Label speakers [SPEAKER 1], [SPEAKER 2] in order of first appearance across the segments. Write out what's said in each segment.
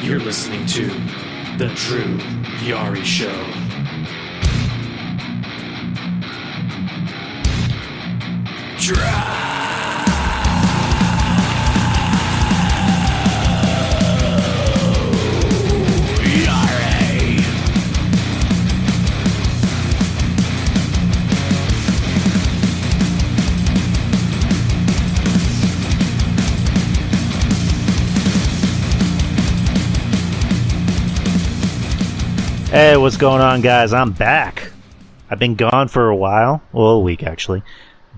[SPEAKER 1] You're listening to The Drew Yari Show.
[SPEAKER 2] Hey, what's going on, guys? I'm back. I've been gone for a while. Well, a week, actually.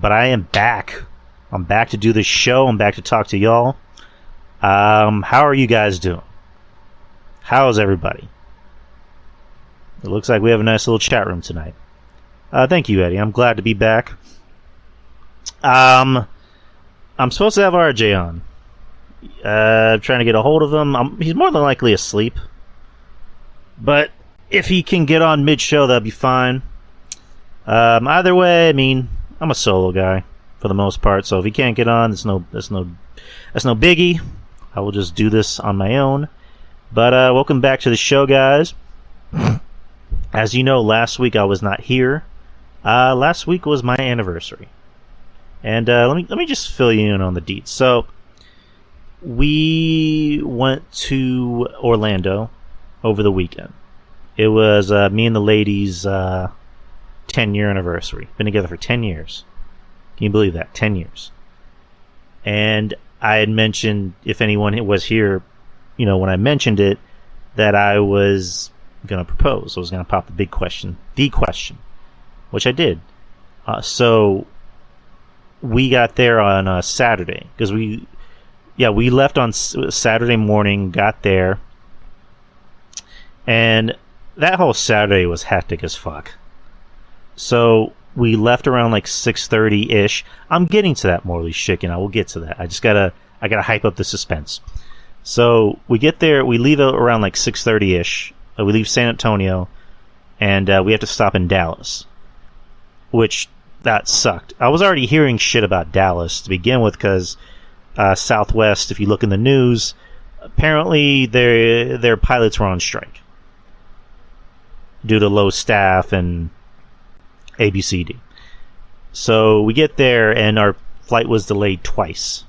[SPEAKER 2] But I am back. I'm back to do this show. I'm back to talk to y'all. How are you guys doing? How's everybody? It looks like we have a nice little chat room tonight. Thank you, Eddie. I'm glad to be back. I'm supposed to have RJ on. I'm trying to get a hold of him. He's more than likely asleep. But if he can get on mid-show, that'd be fine. Either way, I mean, I'm a solo guy for the most part, so if he can't get on, that's no biggie. I will just do this on my own. But welcome back to the show, guys. As you know, last week I was not here. Last week was my anniversary, and let me just fill you in on the deets. So we went to Orlando over the weekend. It was me and the ladies' 10-year anniversary. Been together for 10 years. Can you believe that? 10 years. And I had mentioned, if anyone was here, you know, when I mentioned it, that I was going to propose. I was going to pop the question, which I did. So we got there on Saturday, because we left on Saturday morning, got there, and that whole Saturday was hectic as fuck. So we left around like 6:30-ish. I'm getting to that, Morley Chicken. I will get to that. I gotta hype up the suspense. So we get there, we leave around like 6:30-ish. We leave San Antonio, and we have to stop in Dallas, which that sucked. I was already hearing shit about Dallas to begin with, because Southwest, if you look in the news, apparently their pilots were on strike due to low staff and ABCD. So we get there, and our flight was delayed twice.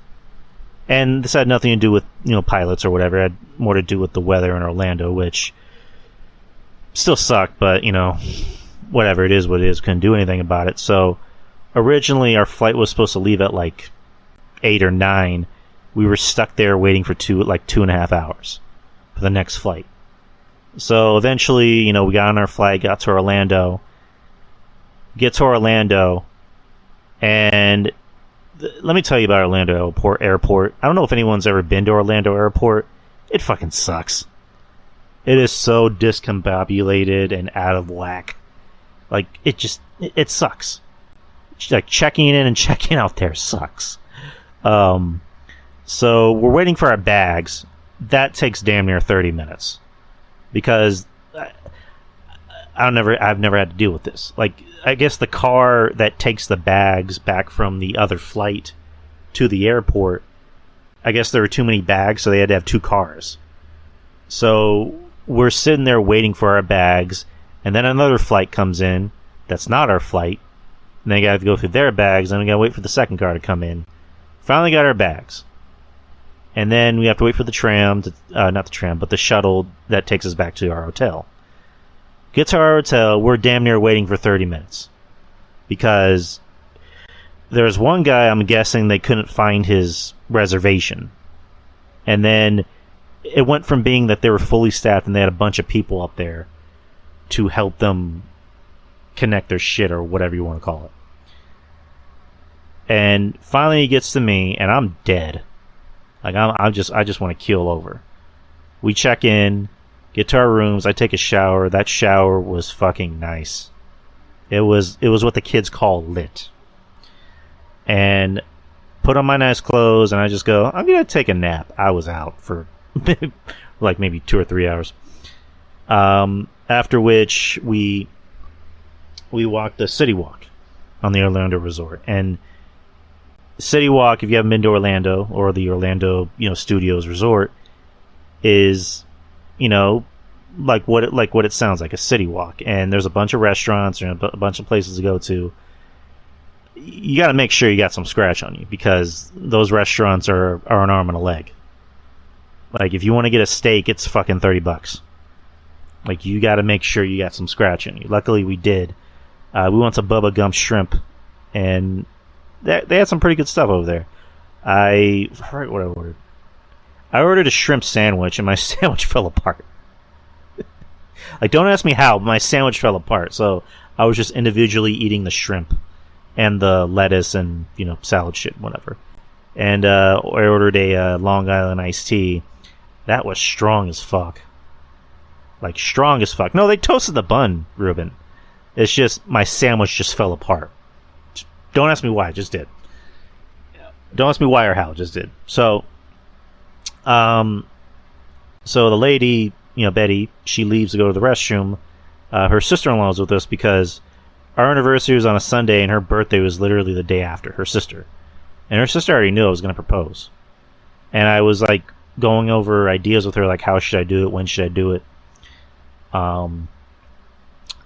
[SPEAKER 2] And this had nothing to do with, you know, pilots or whatever. It had more to do with the weather in Orlando, which still sucked, but, you know, whatever, it is what it is. Couldn't do anything about it. So originally our flight was supposed to leave at like 8 or 9. We were stuck there waiting for 2.5 hours for the next flight. So eventually, you know, we got on our flight, got to Orlando. Get to Orlando, and let me tell you about Orlando Airport. I don't know if anyone's ever been to Orlando Airport. It fucking sucks. It is so discombobulated and out of whack. Like, it sucks. Like, checking in and checking out there sucks. So we're waiting for our bags. That takes damn near 30 minutes. Because I've never had to deal with this. Like, I guess the car that takes the bags back from the other flight to the airport, I guess there were too many bags, so they had to have two cars. So we're sitting there waiting for our bags, and then another flight comes in that's not our flight, and they got to go through their bags, and we got to wait for the second car to come in. Finally got our bags. And then we have to wait for the tram, not the tram, but the shuttle that takes us back to our hotel. Get to our hotel, we're damn near waiting for 30 minutes. Because there's one guy, I'm guessing they couldn't find his reservation. And then it went from being that they were fully staffed and they had a bunch of people up there to help them connect their shit, or whatever you want to call it. And finally he gets to me, and I'm dead. Like, I just want to keel over. We check in, get to our rooms, I take a shower. That shower was fucking nice. It was what the kids call lit. And put on my nice clothes, and I just go, I'm gonna take a nap. I was out for like maybe 2 or 3 hours. After which we walked the City Walk on the Orlando Resort. And City Walk, if you haven't been to Orlando, or the Orlando, Studios Resort, is what it sounds like, a city walk, and there's a bunch of restaurants and a bunch of places to go to. You got to make sure you got some scratch on you, because those restaurants are an arm and a leg. Like, if you want to get a steak, it's fucking $30. Like, you got to make sure you got some scratch on you. Luckily, we did. We went to Bubba Gump Shrimp, and they had some pretty good stuff over there. I forget what I ordered. I ordered a shrimp sandwich, and my sandwich fell apart. Like, don't ask me how, but my sandwich fell apart. So I was just individually eating the shrimp and the lettuce and, salad shit, whatever. And I ordered a Long Island iced tea. That was strong as fuck. Like, strong as fuck. No, they toasted the bun, Ruben. It's just, my sandwich just fell apart. Don't ask me why, it just did. Don't ask me why or how, it just did. So, so the lady, Betty, she leaves to go to the restroom. Her sister-in-law was with us because our anniversary was on a Sunday and her birthday was literally the day after, her sister. And her sister already knew I was going to propose. And I was, like, going over ideas with her, like, how should I do it, when should I do it.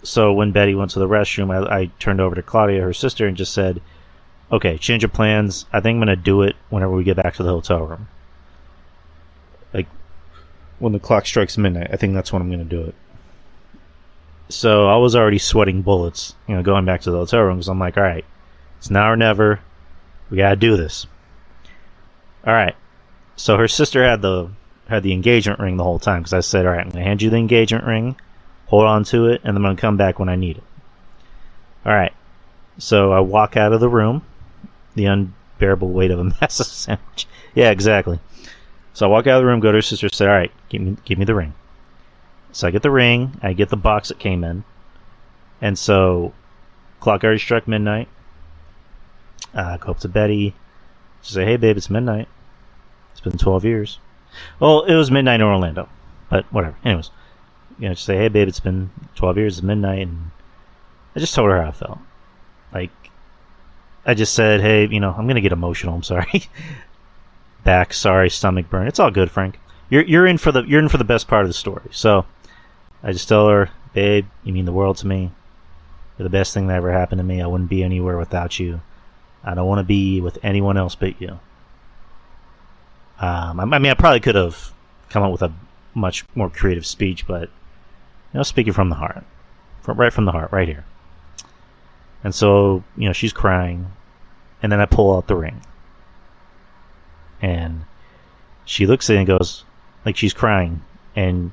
[SPEAKER 2] So when Betty went to the restroom, I turned over to Claudia, her sister, and just said, okay, change of plans. I think I'm going to do it whenever we get back to the hotel room. Like, when the clock strikes midnight, I think that's when I'm going to do it. So I was already sweating bullets, going back to the hotel room, because I'm like, all right, it's now or never. We got to do this. All right. So her sister had the engagement ring the whole time, because I said, all right, I'm going to hand you the engagement ring, hold on to it, and I'm going to come back when I need it. All right. So I walk out of the room, the unbearable weight of a massive sandwich. Yeah, exactly. So I walk out of the room, go to her sister, say, all right, give me the ring. So I get the ring, I get the box it came in, and so clock already struck midnight. I go up to Betty, she say, hey babe, it's midnight. It's been 12 years. Well, it was midnight in Orlando, but whatever. Anyways, she say, hey babe, it's been 12 years, it's midnight, and I just told her how I felt. Like, I just said, hey, I'm gonna get emotional, I'm sorry. Back, sorry, stomach burn. It's all good, Frank. You're in for the best part of the story. So I just tell her, babe, you mean the world to me. You're the best thing that ever happened to me. I wouldn't be anywhere without you. I don't want to be with anyone else but you. I mean, I probably could have come up with a much more creative speech, but speaking from the heart, right from the heart, right here. And so, she's crying, and then I pull out the ring, and she looks at it and goes, like, she's crying, and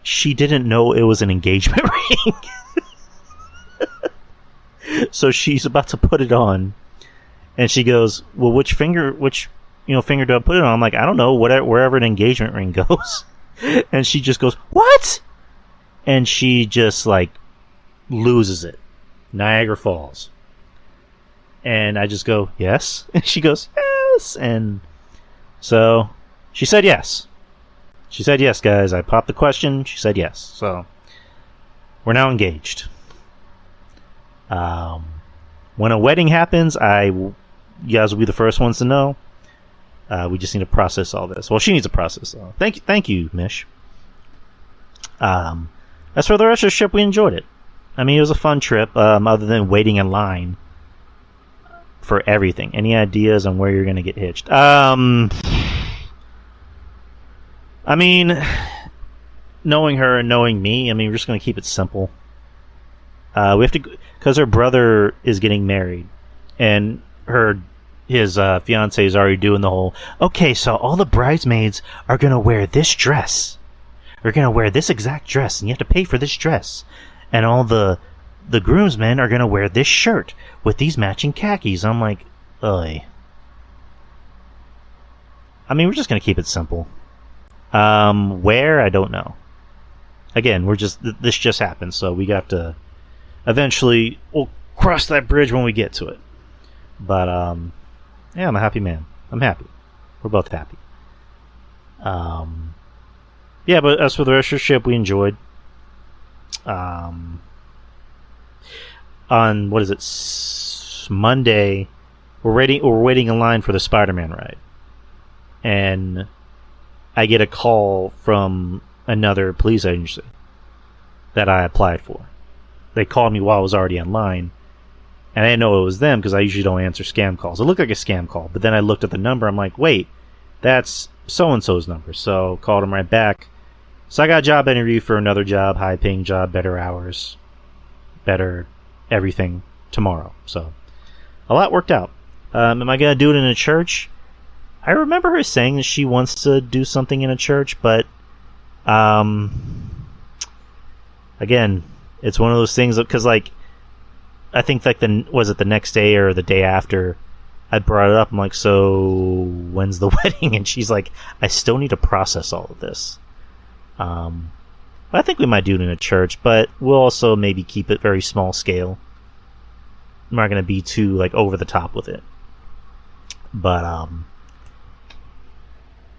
[SPEAKER 2] she didn't know it was an engagement ring. So she's about to put it on, and she goes, well, which finger do I put it on? I'm like, I don't know, wherever an engagement ring goes. And she just goes, what? And she just, like, loses it. Niagara Falls. And I just go, yes? And she goes, yes. And so she said yes. She said yes, guys. I popped the question. She said yes. So we're now engaged. When a wedding happens, you guys will be the first ones to know. We just need to process all this. Well, she needs to process all. Thank you, Mish. As for the rest of the trip, we enjoyed it. I mean, it was a fun trip, other than waiting in line for everything. Any ideas on where you're going to get hitched? I mean, knowing her and knowing me, I mean, we're just going to keep it simple. We have to, because her brother is getting married, and his fiance is already doing the whole, okay, so all the bridesmaids are going to wear this dress. They're going to wear this exact dress, and you have to pay for this dress. And all the groomsmen are going to wear this shirt with these matching khakis. I'm like, ugh. I mean, we're just going to keep it simple. Where? I don't know. Again, this just happened, so we got to eventually, we'll cross that bridge when we get to it. But, yeah, I'm a happy man. I'm happy. We're both happy. Yeah, but as for the rest of the trip, we enjoyed. On, what is it, Monday, we're waiting in line for the Spider-Man ride. And I get a call from another police agency that I applied for. They called me while I was already online, and I didn't know it was them because I usually don't answer scam calls. It looked like a scam call, but then I looked at the number. I'm like, wait, that's so-and-so's number. So called them right back. So I got a job interview for another job, high-paying job, better hours, better everything tomorrow. So a lot worked out. Am I going to do it in a church? I remember her saying that she wants to do something in a church, but again, it's one of those things because, like, I think like the next day or the day after, I brought it up. I'm like, so when's the wedding? And she's like, I still need to process all of this. I think we might do it in a church, but we'll also maybe keep it very small scale. I'm not going to be too like over the top with it. But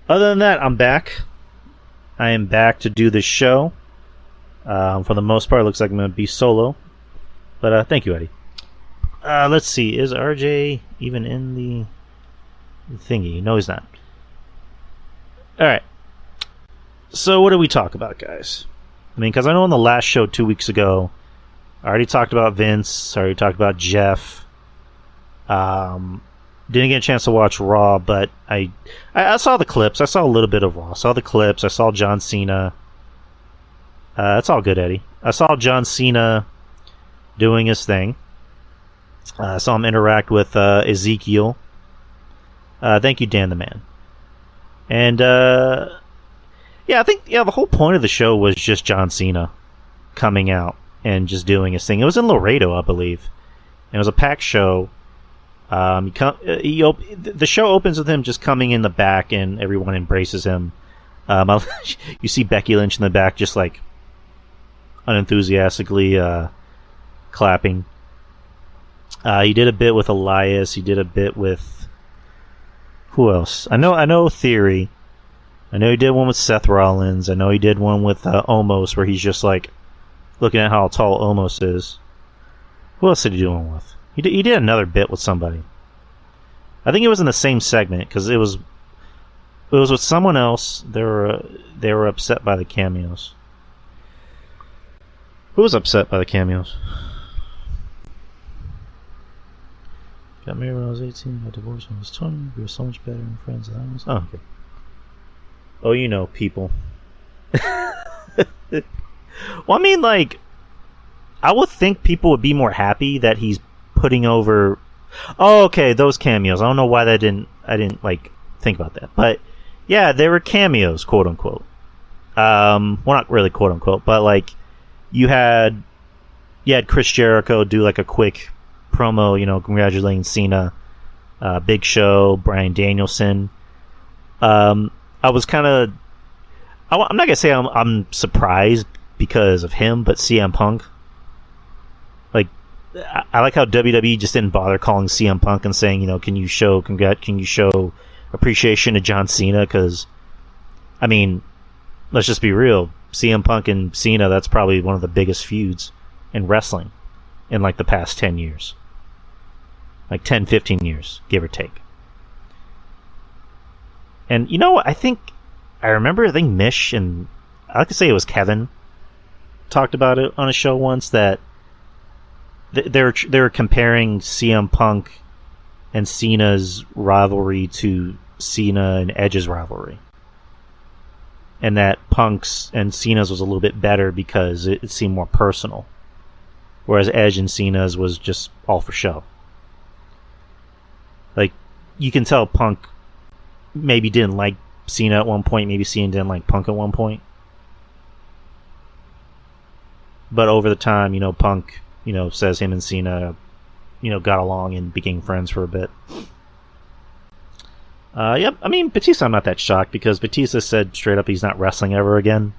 [SPEAKER 2] other than that, I'm back. I am back to do this show. For the most part, it looks like I'm going to be solo. But thank you, Eddie. Let's see. Is RJ even in the thingy? No, he's not. Alright. So what did we talk about, guys? I mean, because I know in the last show 2 weeks ago, I already talked about Vince. I already talked about Jeff. Didn't get a chance to watch Raw, but I saw the clips. I saw a little bit of Raw. I saw the clips. I saw John Cena. That's all good, Eddie. I saw John Cena doing his thing. I saw him interact with Ezekiel. Thank you, Dan the Man. And yeah, I think the whole point of the show was just John Cena coming out and just doing his thing. It was in Laredo, I believe. And it was a packed show. The show opens with him just coming in the back, and everyone embraces him. You see Becky Lynch in the back, just like unenthusiastically clapping. He did a bit with Elias. He did a bit with who else? I know Theory. I know he did one with Seth Rollins. I know he did one with Omos, where he's just like looking at how tall Omos is. Who else did he do one with? He did another bit with somebody. I think it was in the same segment because it was with someone else. They were upset by the cameos. Who was upset by the cameos? Got married when I was 18. Got divorced when I was 20. We were so much better than friends than I was. Oh, okay. Oh, you know, people. Well, I mean, like, I would think people would be more happy that he's putting over. Oh, okay, those cameos. I don't know why I didn't like think about that, but yeah, they were cameos, quote unquote. Well, not really quote unquote, but like you had Chris Jericho do like a quick promo, congratulating Cena, Big Show, Bryan Danielson. I was kind of. I'm not gonna say I'm surprised because of him, but CM Punk. Like, I like how WWE just didn't bother calling CM Punk and saying, can you show appreciation to John Cena? Because, I mean, let's just be real. CM Punk and Cena, that's probably one of the biggest feuds in wrestling in like the past 10 years. Like 10, 15 years, give or take. And you know what? I think Mish and I like to say it was Kevin talked about it on a show once that they were comparing CM Punk and Cena's rivalry to Cena and Edge's rivalry, and that Punk's and Cena's was a little bit better because it seemed more personal, whereas Edge and Cena's was just all for show. Like, you can tell Punk maybe didn't like Cena at one point, maybe Cena didn't like Punk at one point. But over the time, Punk, says him and Cena, got along and became friends for a bit. Yep, I mean, Batista, I'm not that shocked because Batista said straight up he's not wrestling ever again.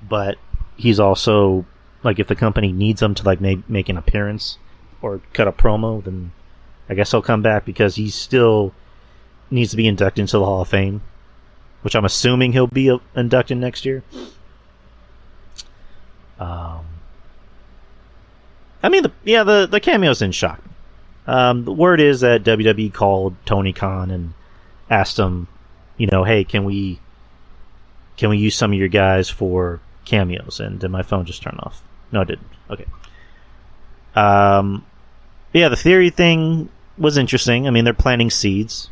[SPEAKER 2] But he's also, like, if the company needs him to, like, make an appearance or cut a promo, then I guess he'll come back because he still needs to be inducted into the Hall of Fame, which I'm assuming he'll be inducted next year. I mean, the cameos didn't shock me. The word is that WWE called Tony Khan and asked him, hey, can we can we use some of your guys for cameos? And did my phone just turn off? No, it didn't. Okay. Yeah, the theory thing was interesting. I mean, they're planting seeds.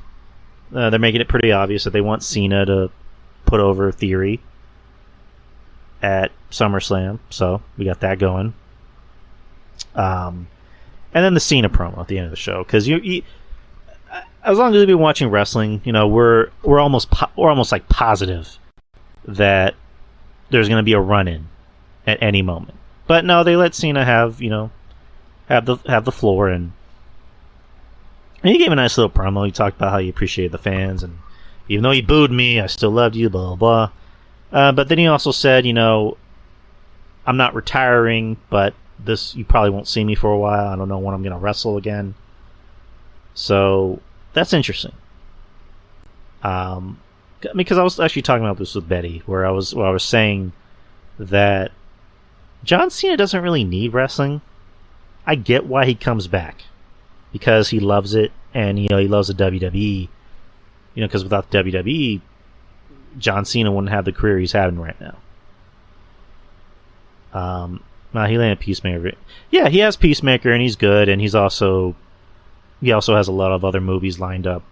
[SPEAKER 2] They're making it pretty obvious that they want Cena to put over Theory at SummerSlam, so we got that going. And then the Cena promo at the end of the show, because you as long as you've been watching wrestling, you know we're almost like positive that there's going to be a run-in at any moment. But no, they let Cena have the floor, and he gave a nice little promo. He talked about how he appreciated the fans, and even though you booed me, I still loved you, blah, blah, blah. But then he also said, I'm not retiring, but you probably won't see me for a while. I don't know when I'm going to wrestle again. So that's interesting. Because I was actually talking about this with Betty, where I was saying that John Cena doesn't really need wrestling. I get why he comes back, because he loves it, and he loves the WWE. Because without the WWE, John Cena wouldn't have the career he's having right now. He landed Peacemaker. Yeah, he has Peacemaker, and he's good, and he also has a lot of other movies lined up.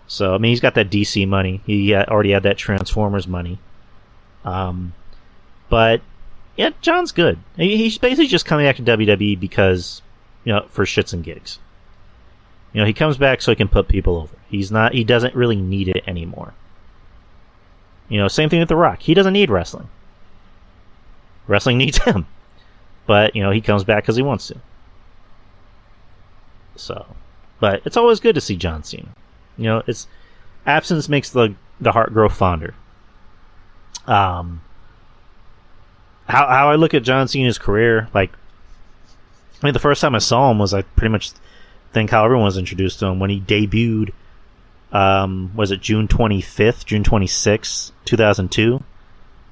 [SPEAKER 2] So, I mean, he's got that DC money. He already had that Transformers money. But, yeah, John's good. He's basically just coming back to WWE because, for shits and gigs. He comes back so he can put people over. He doesn't really need it anymore. Same thing with The Rock. He doesn't need wrestling. Wrestling needs him. But, he comes back because he wants to. So, but it's always good to see John Cena. It's absence makes the heart grow fonder. How I look at John Cena's career, the first time I saw him was I pretty much think how everyone was introduced to him when he debuted. Was it June 26th, 2002?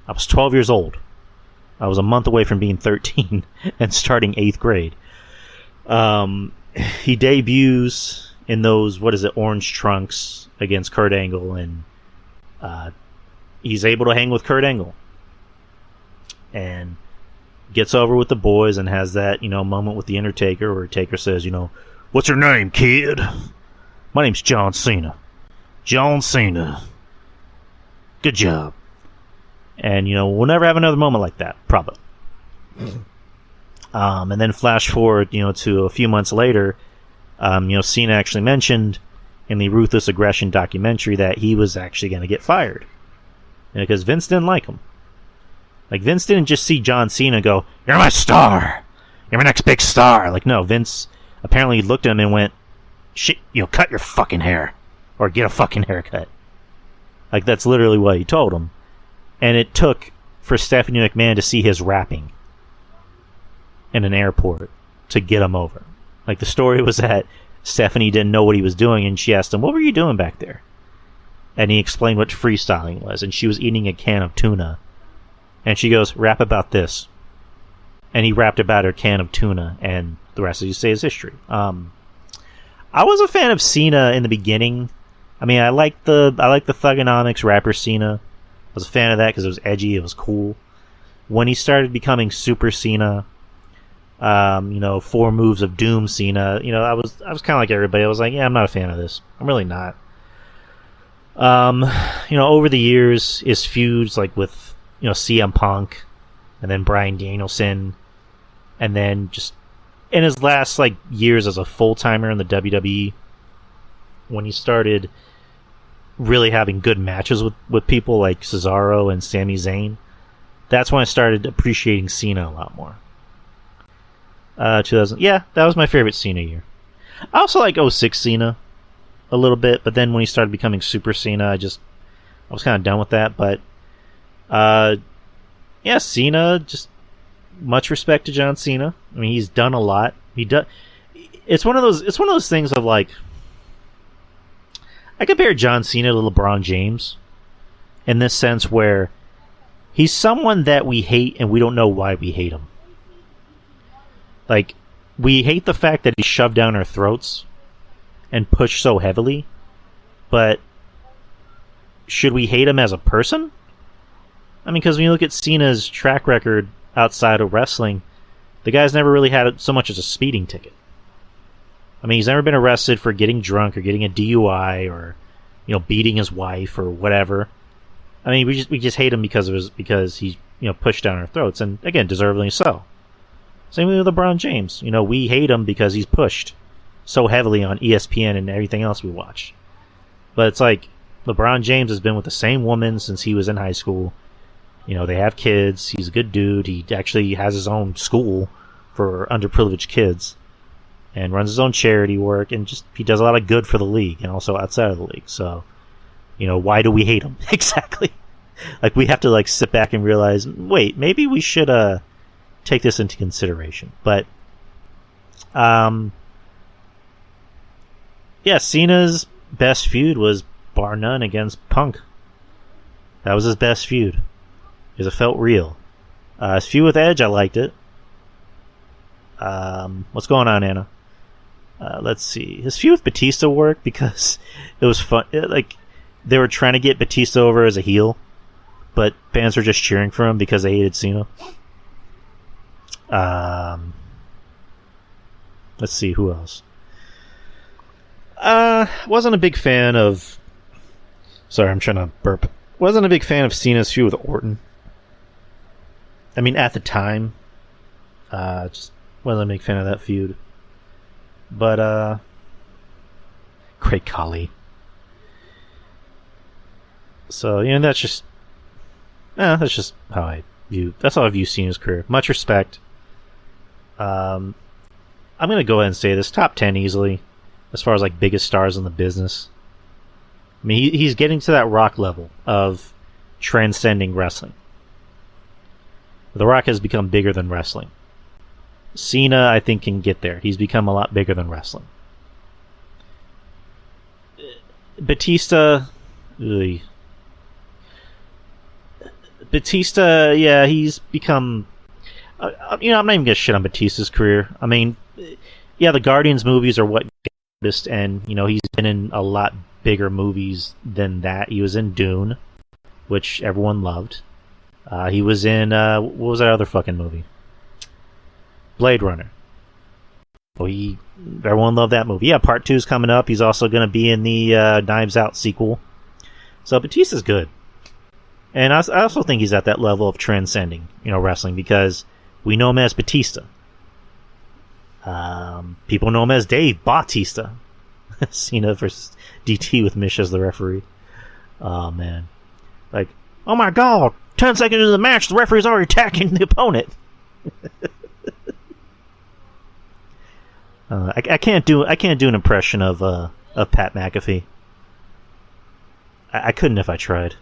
[SPEAKER 2] I was 12 years old. I was a month away from being 13 and starting 8th grade. He debuts in those, orange trunks against Kurt Angle, and he's able to hang with Kurt Angle. And gets over with the boys and has that, moment with The Undertaker where Taker says, "What's your name, kid?" "My name's John Cena." "John Cena. Good job." And, we'll never have another moment like that, probably. And then flash forward, to a few months later, Cena actually mentioned in the Ruthless Aggression documentary that he was actually going to get fired. Because Vince didn't like him. Vince didn't just see John Cena go, "You're my star. You're my next big star." No, Vince apparently looked at him and went, "Shit, cut your fucking hair. Or get a fucking haircut." That's literally what he told him. And it took for Stephanie McMahon to see his rapping in an airport to get him over. The story was that Stephanie didn't know what he was doing, and she asked him, "What were you doing back there?" And he explained what freestyling was, and she was eating a can of tuna. And she goes, "Rap about this." And he rapped about her can of tuna, and the rest, as you say, is history. I was a fan of Cena in the beginning. I mean, I liked the Thugonomics rapper Cena. I was a fan of that because it was edgy, it was cool. When he started becoming Super Cena, 4 moves of Doom Cena, I was kind of like everybody. I was like, yeah, I'm not a fan of this. I'm really not. Over the years, his feuds with CM Punk, and then Bryan Danielson, and then just in his last years as a full timer in the WWE, when he started really having good matches with people like Cesaro and Sami Zayn, that's when I started appreciating Cena a lot more. 2000, yeah, that was my favorite Cena year. I also like 06 Cena a little bit, but then when he started becoming Super Cena, I was kind of done with that. But yeah, Cena, just much respect to John Cena. I mean, he's done a lot. It's one of those things of I compare John Cena to LeBron James in this sense where he's someone that we hate and we don't know why we hate him. We hate the fact that he's shoved down our throats and pushed so heavily, but should we hate him as a person? I mean, because when you look at Cena's track record outside of wrestling, the guy's never really had so much as a speeding ticket. I mean, he's never been arrested for getting drunk or getting a DUI or, beating his wife or whatever. I mean, we just hate him because he's pushed down our throats, and again, deservedly so. Same with LeBron James. We hate him because he's pushed so heavily on ESPN and everything else we watch. But it's like LeBron James has been with the same woman since he was in high school. They have kids. He's a good dude. He actually has his own school for underprivileged kids and runs his own charity work, and he does a lot of good for the league and also outside of the league. So, why do we hate him? Exactly. Like, we have to sit back and realize, wait, maybe we should take this into consideration. But Cena's best feud was bar none against Punk. That was his best feud because it felt real. His feud with Edge, I liked it. What's going on, Anna? Let's see. His feud with Batista worked because it was fun. They were trying to get Batista over as a heel, but fans were just cheering for him because they hated Cena. Let's see, who else? Wasn't a big fan of... Sorry, I'm trying to burp. Wasn't a big fan of Cena's feud with Orton. I mean, at the time, just wasn't a big fan of that feud. But, Great Khali. So, that's just how that's how I view Cena's career. Much respect. I'm gonna go ahead and say this, top 10 easily, as far as biggest stars in the business. I mean, he's getting to that Rock level of transcending wrestling. The Rock has become bigger than wrestling. Cena, I think, can get there. He's become a lot bigger than wrestling. Batista, yeah, he's become... I'm not even going to shit on Batista's career. I mean, yeah, the Guardians movies are what noticed, and, he's been in a lot bigger movies than that. He was in Dune, which everyone loved. He was in, what was that other fucking movie? Blade Runner. Well, everyone loved that movie. Yeah, part 2 is coming up. He's also going to be in the Knives Out sequel. So Batista's good. And I also think he's at that level of transcending, wrestling, because we know him as Batista. People know him as Dave Bautista. Cena versus DT with Mish as the referee. Oh, man. Oh my god! 10 seconds into the match, the referee's already attacking the opponent. I can't do an impression of Pat McAfee. I couldn't if I tried.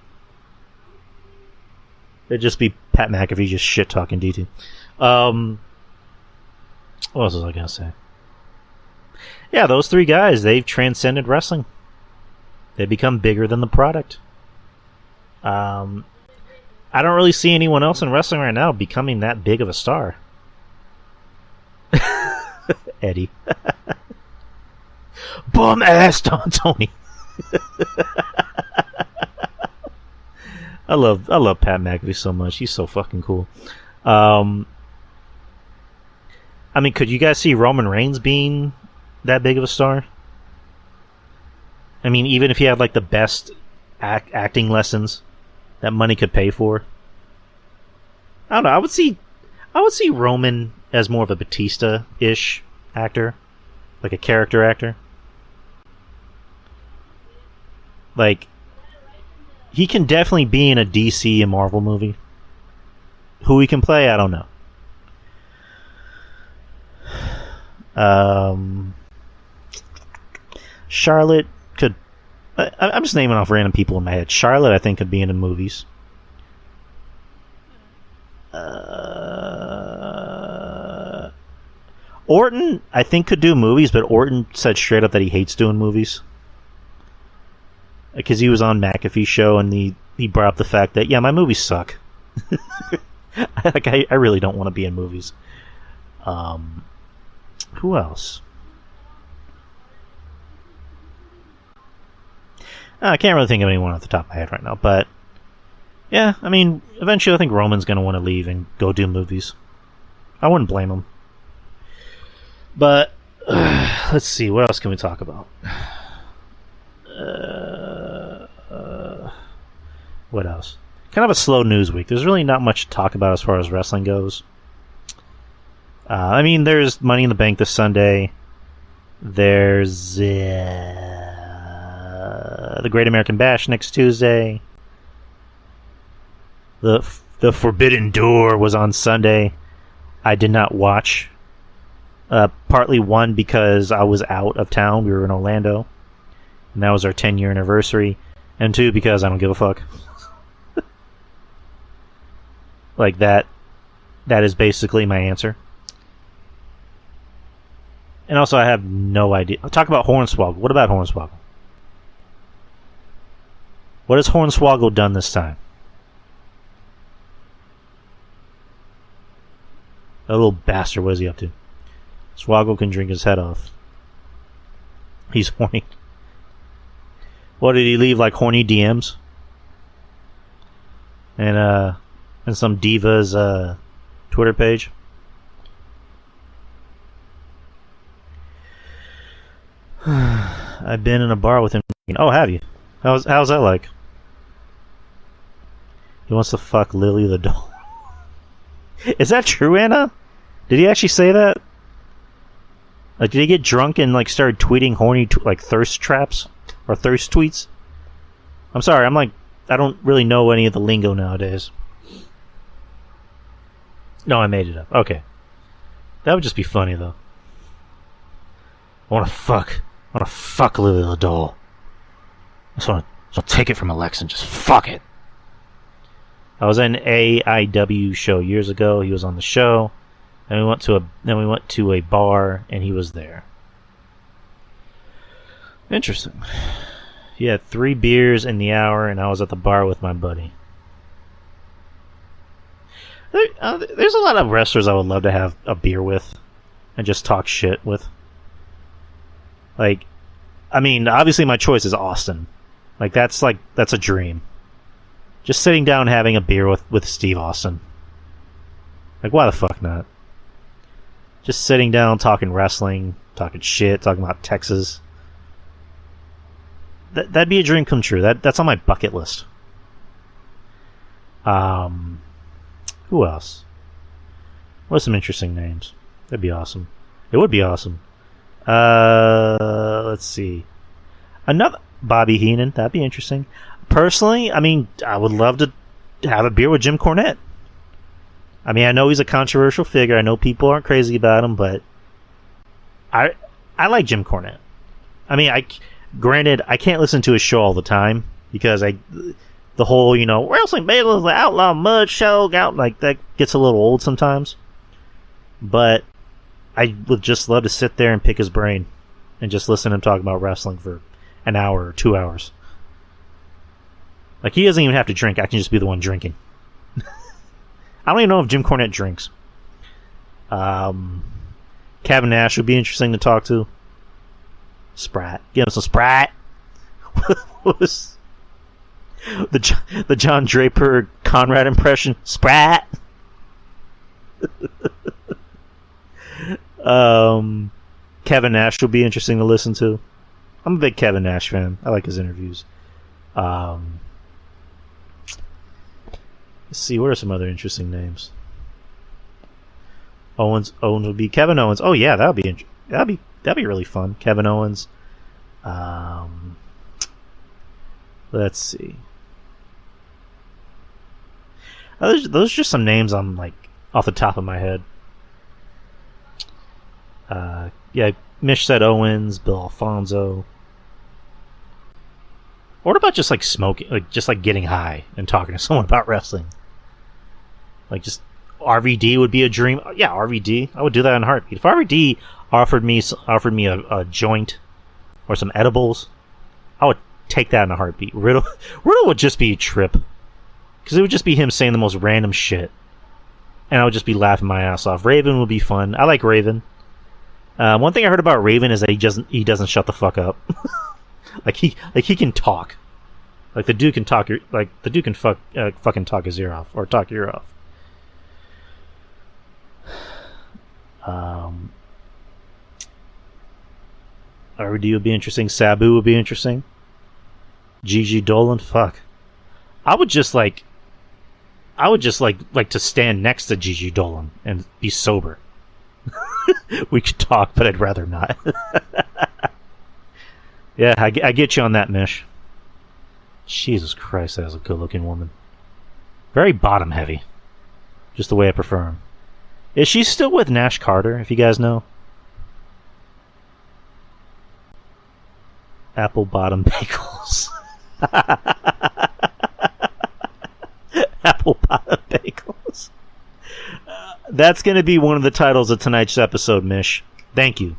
[SPEAKER 2] It'd just be Pat McAfee just shit talking DT. What else was I gonna say? Yeah, those three guys, they've transcended wrestling. They become bigger than the product. I don't really see anyone else in wrestling right now becoming that big of a star. Eddie. Bum ass Don Tony. I love Pat McAfee so much. He's so fucking cool. I mean, could you guys see Roman Reigns being that big of a star? I mean, even if he had the best acting lessons that money could pay for. I don't know. I would see Roman as more of a Batista-ish actor, like a character actor. He can definitely be in a DC and Marvel movie. Who he can play, I don't know. Charlotte could... I'm just naming off random people in my head. Charlotte, I think, could be in the movies. Orton, I think, could do movies, but Orton said straight up that he hates doing movies. Because he was on McAfee's show and he brought up the fact that, yeah, my movies suck. I really don't want to be in movies. Who else? I can't really think of anyone off the top of my head right now, but Yeah, I mean, eventually I think Roman's going to want to leave and go do movies. I wouldn't blame him. But, let's see, what else can we talk about? What else? Kind of a slow news week. There's really not much to talk about as far as wrestling goes. I mean, there's Money in the Bank this Sunday. There's the Great American Bash next Tuesday. The Forbidden Door was on Sunday. I did not watch. Partly one because I was out of town. We were in Orlando, and that was our 10-year anniversary. And two, because I don't give a fuck. Like that is basically my answer. And also, I have no idea. I'll talk about Hornswoggle. What about Hornswoggle? What has Hornswoggle done this time? That little bastard, what is he up to? Swoggle can drink his head off. He's horny. What, did he leave, like, horny DMs? And some diva's Twitter page? I've been in a bar with him. Oh, have you? How's that like? He wants to fuck Lily the doll. Is that true, Anna? Did he actually say that? Like, did he get drunk and like start tweeting horny like thirst traps or thirst tweets? I'm sorry, I don't really know any of the lingo nowadays. No, I made it up. Okay, that would just be funny though. I want to fuck Lily the doll. I just want to take it from Alexa and just fuck it. I was in an AIW show years ago. He was on the show, and we went to a bar, and he was there. Interesting. He had 3 beers in the hour, and I was at the bar with my buddy. There's a lot of wrestlers I would love to have a beer with and just talk shit with. Like, I mean, obviously my choice is Austin. Like, that's a dream. Just sitting down and having a beer with Steve Austin. Like, why the fuck not? Just sitting down, talking wrestling, talking shit, talking about Texas. That'd be a dream come true. That's on my bucket list. Who else? What are some interesting names? That'd be awesome. It would be awesome. Let's see. Another Bobby Heenan. That'd be interesting. Personally, I mean, I would love to have a beer with Jim Cornette. I mean, I know he's a controversial figure. I know people aren't crazy about him, but I like Jim Cornette. I mean, granted, I can't listen to his show all the time because the whole, wrestling Bagels, the outlaw mud show, like that gets a little old sometimes. But I would just love to sit there and pick his brain and just listen to him talk about wrestling for an hour or 2 hours. Like, he doesn't even have to drink. I can just be the one drinking. I don't even know if Jim Cornette drinks. Kevin Nash would be interesting to talk to. Sprat. Give him some Sprat. What was the John Draper Conrad impression? Sprat. Kevin Nash would be interesting to listen to. I'm a big Kevin Nash fan. I like his interviews. Let's see, what are some other interesting names? Owens would be Kevin Owens. Oh yeah, that'd be really fun. Kevin Owens. Let's see. Those are just some names I'm like off the top of my head. Yeah, Mish said Owens, Bill Alfonso. Or what about just like smoking, like just like getting high and talking to someone about wrestling? Like just RVD would be a dream. Yeah, RVD. I would do that in a heartbeat. If RVD offered me a joint or some edibles, I would take that in a heartbeat. Riddle would just be a trip because it would just be him saying the most random shit, and I would just be laughing my ass off. Raven would be fun. I like Raven. One thing I heard about Raven is that he doesn't shut the fuck up. like he can talk. Like the dude can fucking talk his ear off or talk your ear off. RD would be interesting. Sabu would be interesting. Gigi Dolan, fuck. I would just like to stand next to Gigi Dolan and be sober. We could talk, but I'd rather not. Yeah, I get you on that, Mish. Jesus Christ, that is a good-looking woman. Very bottom-heavy. Just the way I prefer him. Is she still with Nash Carter, if you guys know? Apple bottom bagels. Apple bottom bagels. That's going to be one of the titles of tonight's episode, Mish. Thank you.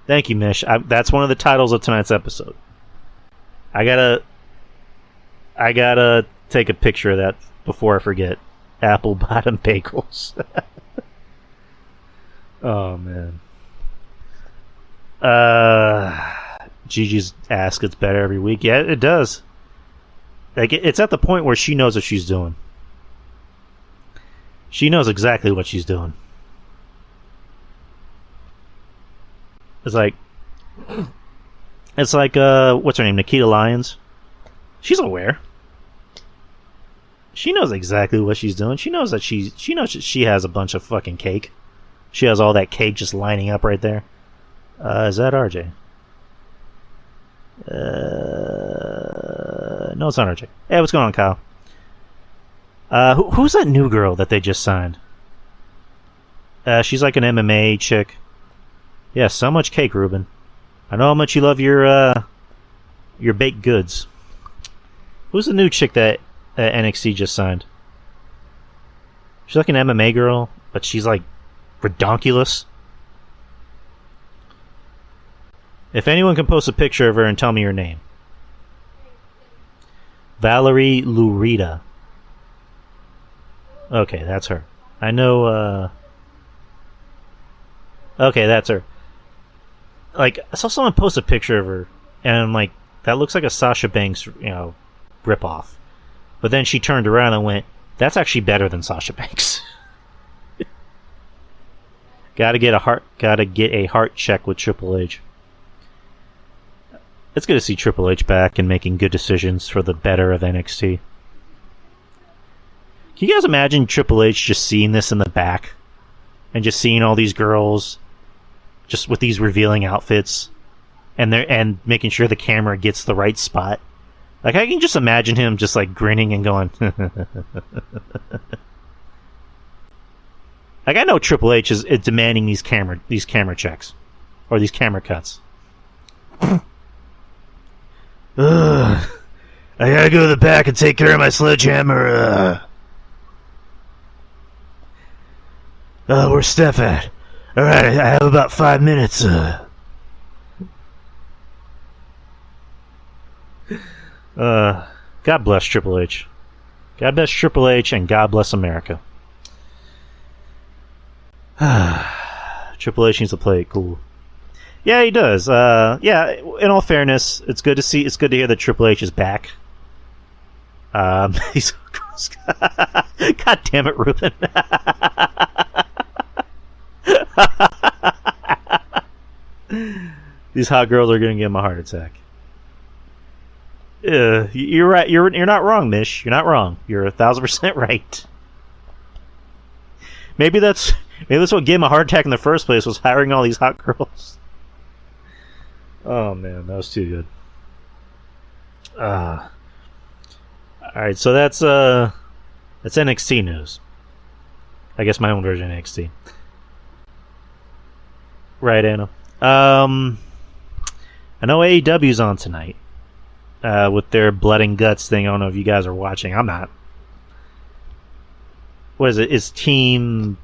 [SPEAKER 2] Thank you, Mish. That's one of the titles of tonight's episode. I gotta take a picture of that before I forget. Apple bottom bagels. Oh man. Gigi's ass gets better every week. Yeah, it does. Like it's at the point where she knows what she's doing. She knows exactly what she's doing. It's like what's her name? Nikita Lyons. She's aware. She knows exactly what she's doing. She knows that she has a bunch of fucking cake. She has all that cake just lining up right there. Is that RJ? No, it's not RJ. Hey, what's going on, Kyle? Who's that new girl that they just signed? She's like an MMA chick. Yeah, so much cake, Ruben. I know how much you love your baked goods. Who's the new chick that NXT just signed? She's like an MMA girl, but she's like redonkulous. If anyone can post a picture of her and tell me her name. Valerie Lurita. Okay, that's her. I know, okay, that's her. Like, I saw someone post a picture of her, and I'm like, that looks like a Sasha Banks, ripoff. But then she turned around and went, that's actually better than Sasha Banks. Gotta get a heart check with Triple H. It's good to see Triple H back and making good decisions for the better of NXT. Can you guys imagine Triple H just seeing this in the back? And just seeing all these girls just with these revealing outfits and making sure the camera gets the right spot. Like, I can just imagine him just like grinning and going like, I know Triple H is demanding these camera checks or these camera cuts. I gotta go to the back and take care of my sledgehammer. Where's Steph at? Alright, I have about 5 minutes. God bless Triple H. God bless Triple H and God bless America. Triple H needs to play it cool. Yeah, he does. Yeah, in all fairness, it's good to hear that Triple H is back. He's God damn it, Ruben. These hot girls are gonna give him a heart attack. You're right. You're not wrong, Mish. You're not wrong. You're 1,000% right. Maybe that's what gave him a heart attack in the first place, was hiring all these hot girls. Oh man, that was too good. All right, so that's NXT news. I guess my own version of NXT. Right, Anna. I know AEW's on tonight with their Blood and Guts thing. I don't know if you guys are watching. I'm not. What is it? Is Team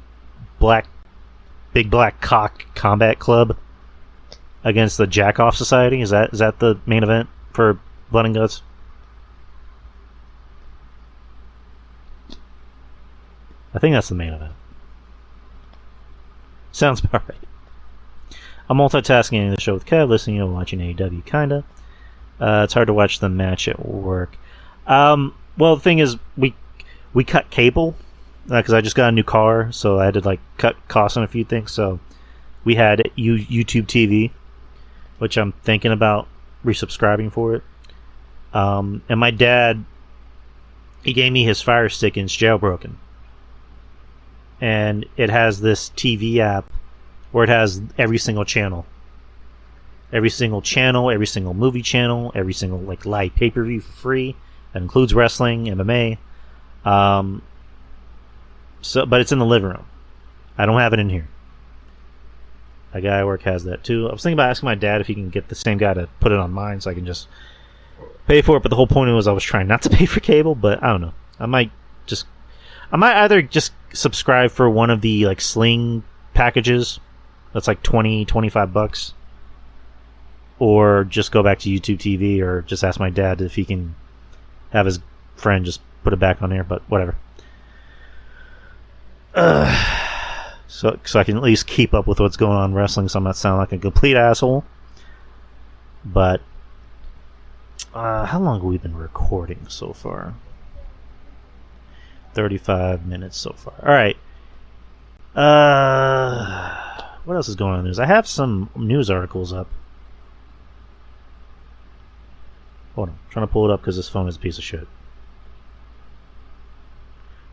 [SPEAKER 2] Big Black Cock Combat Club against the Jackoff Society? Is that the main event for Blood and Guts? I think that's the main event. Sounds about right. I'm multitasking the show with Kev, listening and watching AEW, kinda. It's hard to watch the match at work. Well, the thing is, we cut cable because I just got a new car, so I had to cut costs on a few things. So we had YouTube TV, which I'm thinking about resubscribing for it. And my dad, he gave me his Fire Stick and it's jailbroken. And it has this TV app where it has every single channel. Every single channel, every single movie channel, every single live pay-per-view for free. That includes wrestling, MMA. But it's in the living room. I don't have it in here. A guy at work has that too. I was thinking about asking my dad if he can get the same guy to put it on mine so I can just pay for it. But the whole point was I was trying not to pay for cable. But I don't know. I might either just subscribe for one of the Sling packages. That's $20-25. Or just go back to YouTube TV, or just ask my dad if he can have his friend just put it back on there. But whatever. So I can at least keep up with what's going on in wrestling, so I'm not sounding like a complete asshole. But how long have we been recording so far? 35 minutes so far. All right. What else is going on in the news? I have some news articles up. Hold on. I'm trying to pull it up because this phone is a piece of shit.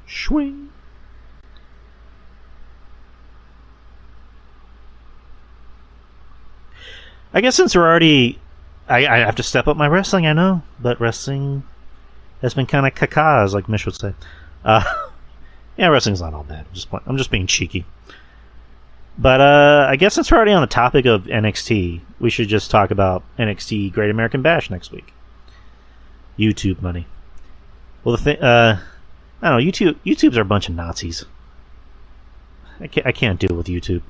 [SPEAKER 2] Swing. I guess since we're already... I have to step up my wrestling, I know. But wrestling has been kind of caca, as Mish would say. Yeah, wrestling's not all bad. I'm just being cheeky. But I guess since we're already on the topic of NXT, we should just talk about NXT Great American Bash next week. YouTube money. Well, I don't know. YouTubes are a bunch of Nazis. I can't deal with YouTube.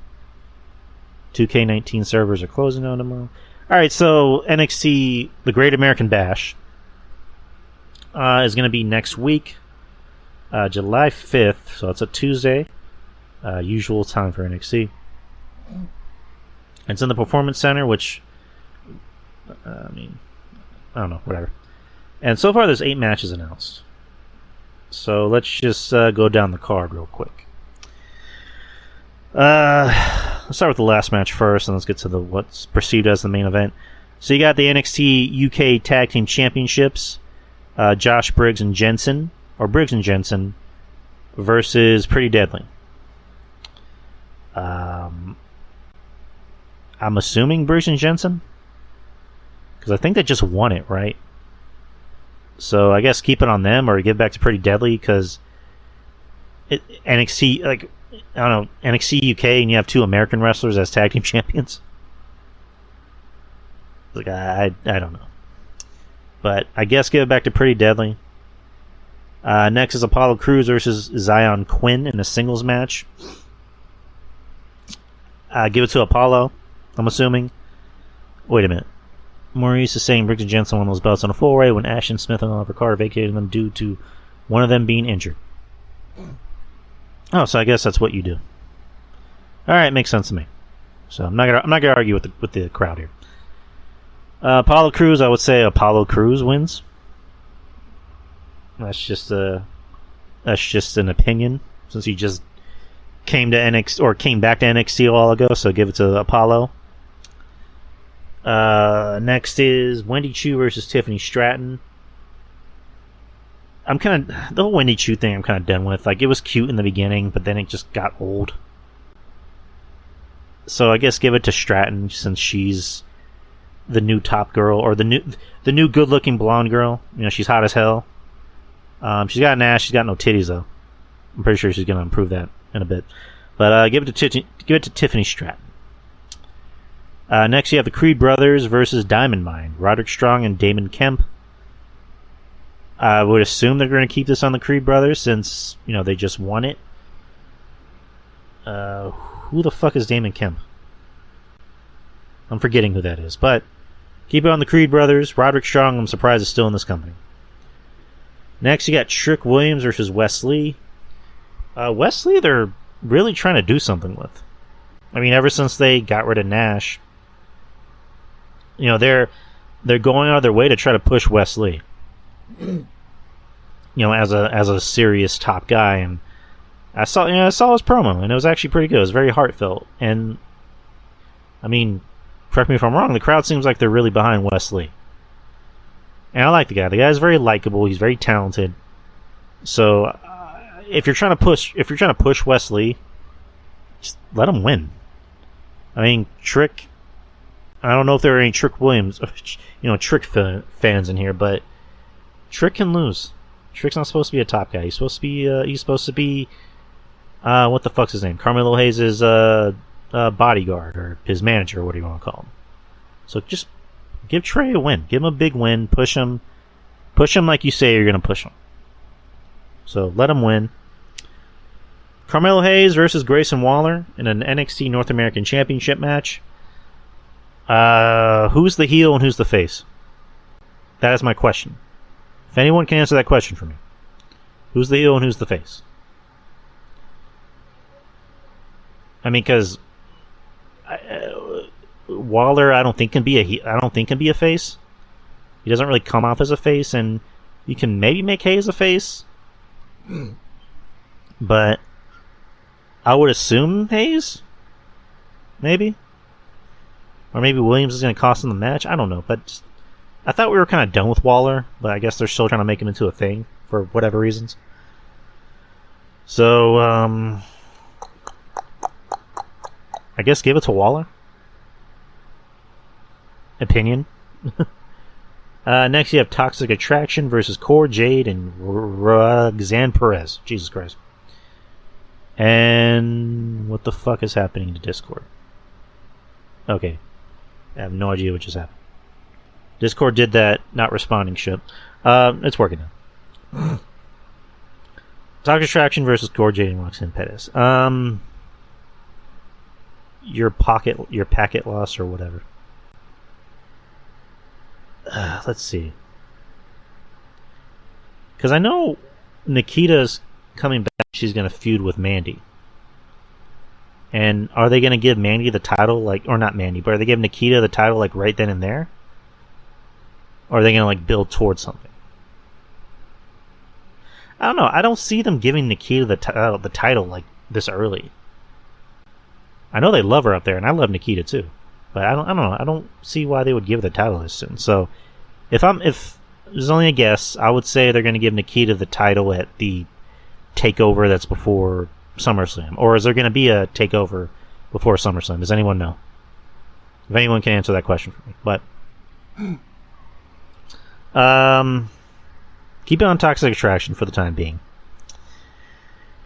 [SPEAKER 2] 2K19 servers are closing on tomorrow. Alright, so NXT, the Great American Bash, is going to be next week, July 5th, so it's a Tuesday, usual time for NXT. It's in the Performance Center, which, I don't know, whatever. And so far there's 8 matches announced. So let's just go down the card real quick. Let's start with the last match first, and let's get to what's perceived as the main event. So you got the NXT UK Tag Team Championships, Josh Briggs and Jensen versus Pretty Deadly. I'm assuming Briggs and Jensen, because I think they just won it, right? So I guess keep it on them or give it back to Pretty Deadly, because NXT, I don't know, NXT UK, and you have 2 American wrestlers as tag team champions. I don't know. But I guess give it back to Pretty Deadly. Next is Apollo Crews versus Zion Quinn in a singles match. Give it to Apollo, I'm assuming. Wait a minute. Maurice is saying Briggs and Jensen won those belts on a four-way when Ashton Smith and Oliver Carter vacated them due to one of them being injured. Oh, so I guess that's what you do. All right, makes sense to me. So I'm not gonna argue with the crowd here. Apollo Crews, I would say Apollo Crews wins. That's just an opinion, since he just came to NXT or came back to NXT a while ago. So give it to Apollo. Next is Wendy Chu versus Tiffany Stratton. The whole Wendy Chu thing I'm kind of done with. It was cute in the beginning, but then it just got old. So I guess give it to Stratton, since she's the new top girl, or the new good-looking blonde girl. She's hot as hell. She's got an ass. She's got no titties though. I'm pretty sure she's gonna improve that in a bit. But give it to Tiffany Stratton. Next, you have the Creed Brothers versus Diamond Mine. Roderick Strong and Damon Kemp. I would assume they're going to keep this on the Creed Brothers, since they just won it. Who the fuck is Damon Kemp? I'm forgetting who that is, but keep it on the Creed Brothers. Roderick Strong, I'm surprised, is still in this company. Next, you got Trick Williams versus Wes Lee. Wes Lee, they're really trying to do something with. Ever since they got rid of Nash, they're they're going out of their way to try to push Wesley. As a serious top guy, and I saw his promo, and it was actually pretty good. It was very heartfelt, and I mean, correct me if I'm wrong, the crowd seems like they're really behind Wesley, and I like the guy. The guy's very likable. He's very talented. So if you're trying to push Wesley, just let him win. I mean, Trick. I don't know if there are any Trick Williams, Trick fans in here, but Trick can lose. Trick's not supposed to be a top guy. He's supposed to be what the fuck's his name? Carmelo Hayes' bodyguard, or his manager, or what do you want to call him. So just give Trey a win. Give him a big win. Push him like you say you're going to push him. So let him win. Carmelo Hayes versus Grayson Waller in an NXT North American Championship match. Who's the heel and who's the face? That is my question. If anyone can answer that question for me. Who's the heel and who's the face? I mean, because Waller, I don't think can be a face. He doesn't really come off as a face, and you can maybe make Hayes a face, but I would assume Hayes, maybe, or maybe Williams is going to cost him the match. I don't know, but I thought we were kind of done with Waller, but I guess they're still trying to make him into a thing for whatever reasons. So, I guess give it to Waller. Opinion. Next, you have Toxic Attraction versus Core Jade and Roxanne Perez. Jesus Christ. And what the fuck is happening to Discord? Okay. I have no idea what just happened. Discord did that not responding shit. It's working now. Toxic Attraction versus Core Jade and Roxanne Perez. Your packet loss or whatever. Let's see. Because I know Nikita's coming back. She's going to feud with Mandy. And are they going to give Mandy the title, or not Mandy, but are they giving Nikita the title, right then and there? Or are they going to, build towards something? I don't know. I don't see them giving Nikita the title, this early. I know they love her up there, and I love Nikita too. But I don't know. I don't see why they would give the title this soon. So, if there's only a guess, I would say they're going to give Nikita the title at the takeover that's before SummerSlam. Or is there going to be a takeover before SummerSlam? Does anyone know? If anyone can answer that question for me. But keep it on Toxic Attraction for the time being.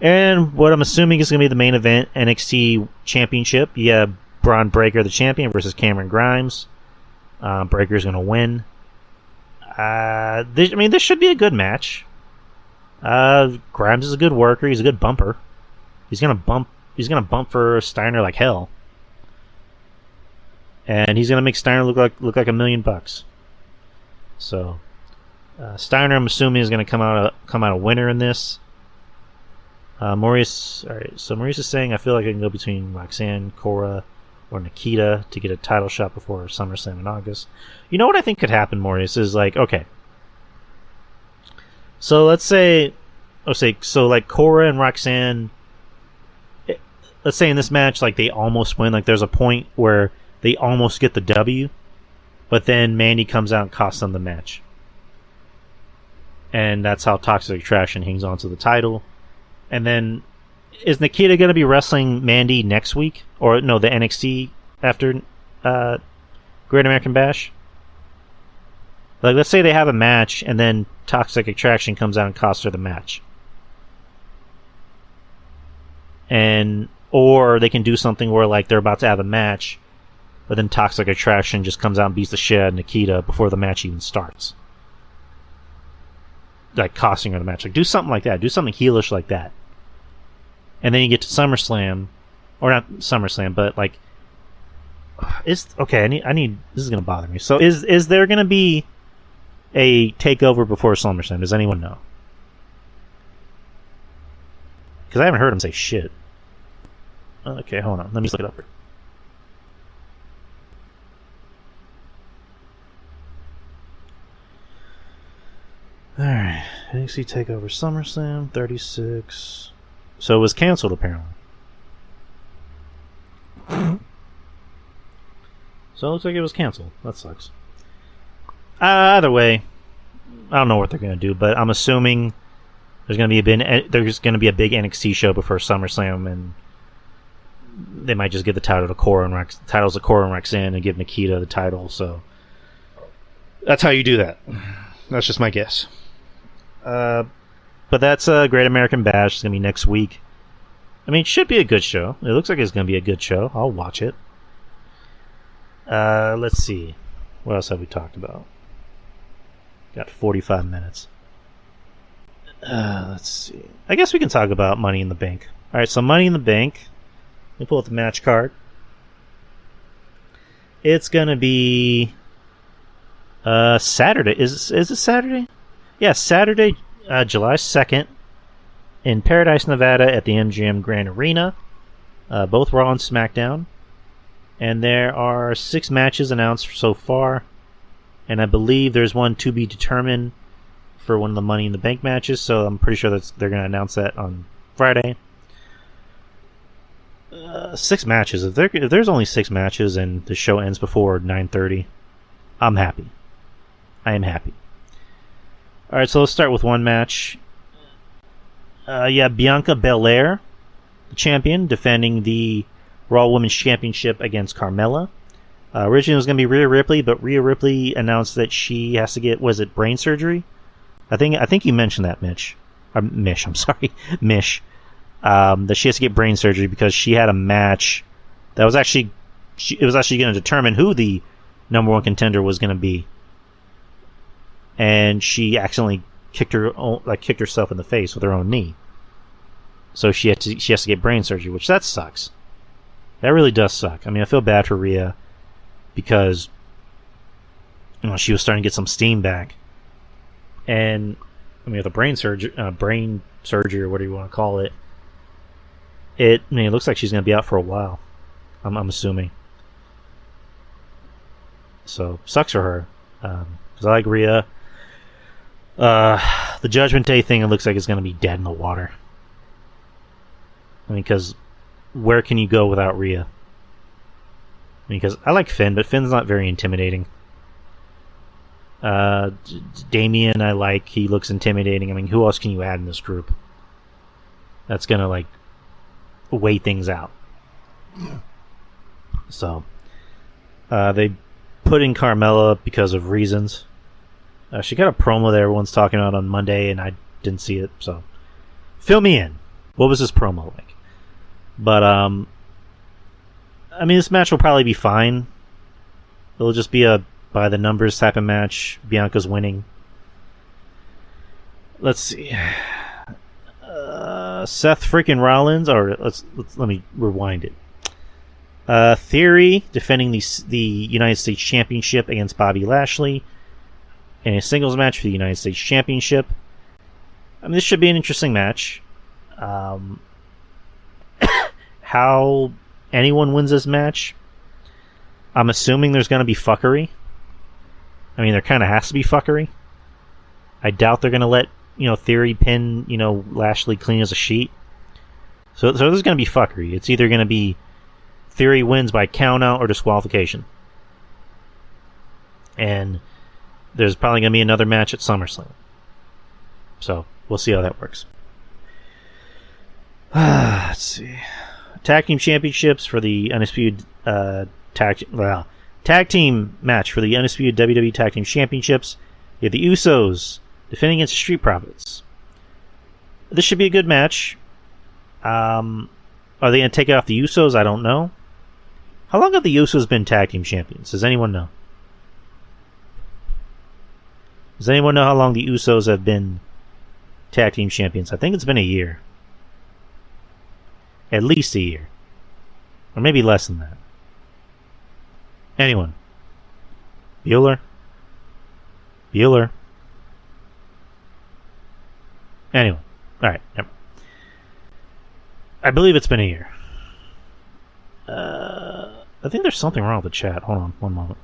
[SPEAKER 2] And what I'm assuming is going to be the main event, NXT Championship. You have Braun Breaker, the champion, versus Cameron Grimes. Breaker's going to win. This should be a good match. Grimes is a good worker. He's a good bumper. He's going to bump for Steiner like hell. And he's going to make Steiner look like $1 million. So Steiner, I'm assuming, is going to come out a winner in this. Maurice, all right. So Maurice is saying, I feel like I can go between Roxanne, Cora, or Nikita to get a title shot before SummerSlam in August. You know what I think could happen, Maurice, is okay. So let's say Cora and Roxanne, let's say in this match, they almost win. There's a point where they almost get the W, but then Mandy comes out and costs them the match. And that's how Toxic Attraction hangs on to the title. And then, is Nikita going to be wrestling Mandy next week? Or, no, the NXT after Great American Bash? Let's say they have a match, and then Toxic Attraction comes out and costs her the match. Or they can do something where, they're about to have a match, but then Toxic Attraction just comes out and beats the shit out of Nikita before the match even starts. Costing her the match. Do something like that. Do something heelish like that. And then you get to SummerSlam, or not SummerSlam, but I need. This is gonna bother me. So is there gonna be a takeover before SummerSlam? Does anyone know? Because I haven't heard him say shit. Okay, hold on. Let me just look it up. Alright, NXT TakeOver SummerSlam 36. So it was canceled apparently. So it looks like it was canceled. That sucks. Either way, I don't know what they're going to do, but I'm assuming there's going to be a big NXT show before SummerSlam, and they might just give the title to Cora and Roxanne and give Nikita the title. So that's how you do that. That's just my guess. But that's a Great American Bash. It's going to be next week. I mean, it should be a good show. It looks like it's going to be a good show. I'll watch it. Let's see. What else have we talked about? Got 45 minutes. Let's see. I guess we can talk about Money in the Bank. Alright, so Money in the Bank. Let me pull up the match card. It's going to be Saturday. Is it Saturday? Yeah, Saturday, July 2nd in Paradise, Nevada at the MGM Grand Arena. Both Raw and SmackDown. And there are 6 matches announced so far. And I believe there's one to be determined for one of the Money in the Bank matches. So I'm pretty sure they're going to announce that on Friday. 6 matches. If there's only 6 matches and the show ends before 9:30, I'm happy. I am happy. Alright, so let's start with one match. Bianca Belair, the champion, defending the Raw Women's Championship against Carmella. Originally it was going to be Rhea Ripley, but Rhea Ripley announced that she has to get, brain surgery? I think you mentioned that, Mish. Mish. That she has to get brain surgery because she had a match that was actually going to determine who the number 1 contender was going to be, and she accidentally kicked herself in the face with her own knee. So she has to get brain surgery, which that sucks. That really does suck. I mean, I feel bad for Rhea because she was starting to get some steam back, and I mean, with a brain surgery or whatever you want to call it. It looks like she's going to be out for a while. I'm assuming. So sucks for her. Because I like Rhea. The Judgment Day thing, it looks like it's going to be dead in the water. I mean, because where can you go without Rhea? I mean, because I like Finn, but Finn's not very intimidating. Damien, I like. He looks intimidating. I mean, who else can you add in this group that's going to, weigh things out? So, they put in Carmella because of reasons. She got a promo that everyone's talking about on Monday, and I didn't see it, so fill me in. What was this promo like? But, I mean, this match will probably be fine. It'll just be a by-the-numbers type of match. Bianca's winning. Let's see. Seth freaking Rollins, or let me rewind it. Theory defending the United States Championship against Bobby Lashley in a singles match for the United States Championship. I mean, this should be an interesting match. How anyone wins this match, I'm assuming there's going to be fuckery. I mean, there kind of has to be fuckery. I doubt they're going to let Theory pin Lashley clean as a sheet. So there's going to be fuckery. It's either going to be Theory wins by countout or disqualification. And there's probably going to be another match at SummerSlam. So we'll see how that works. Let's see. Tag team championships for the Undisputed tag team match for the Undisputed WWE Tag Team Championships. You have the Usos defending against the Street Profits. This should be a good match. Are they going to take it off the Usos? I don't know. How long have the Usos been tag team champions? Does anyone know? Does anyone know how long the Usos have been tag team champions? I think it's been a year. At least a year. Or maybe less than that. Anyone? Bueller? Anyway. Alright. I believe it's been a year. I think there's something wrong with the chat. Hold on one moment.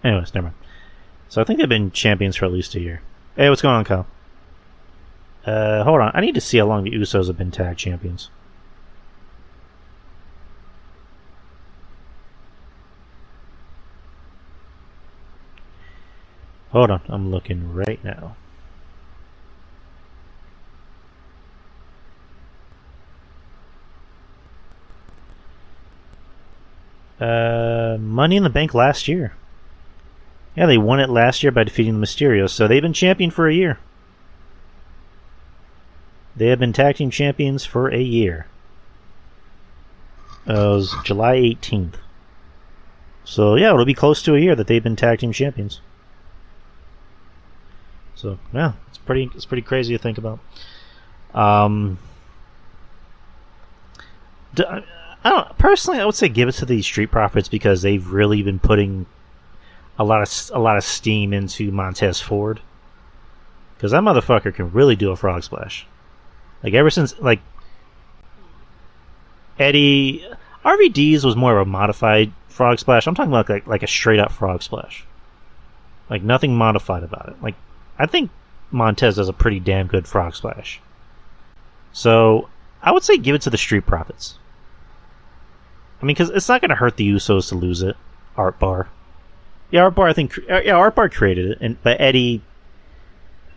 [SPEAKER 2] Anyways, never mind. So I think they've been champions for at least a year. Hey, what's going on, Kyle? Hold on. I need to see how long the Usos have been tag champions. Hold on. I'm looking right now. Money in the Bank last year. Yeah, they won it last year by defeating the Mysterios, so they've been champion for a year. They have been tag team champions for a year. It was July 18th. So yeah, it'll be close to a year that they've been tag team champions. So yeah, it's pretty crazy to think about. I don't personally. I would say give it to these Street Profits because they've really been putting a lot of steam into Montez Ford. Because that motherfucker can really do a frog splash. Like ever since Eddie RVD's was more of a modified frog splash. I'm talking about like a straight up frog splash. Like nothing modified about it. Like I think Montez does a pretty damn good frog splash. So I would say give it to the Street Profits. I mean, because it's not going to hurt the Usos to lose it. Art Bar. Yeah, Art Bar, I think... Yeah, Art Bar created it. But Eddie...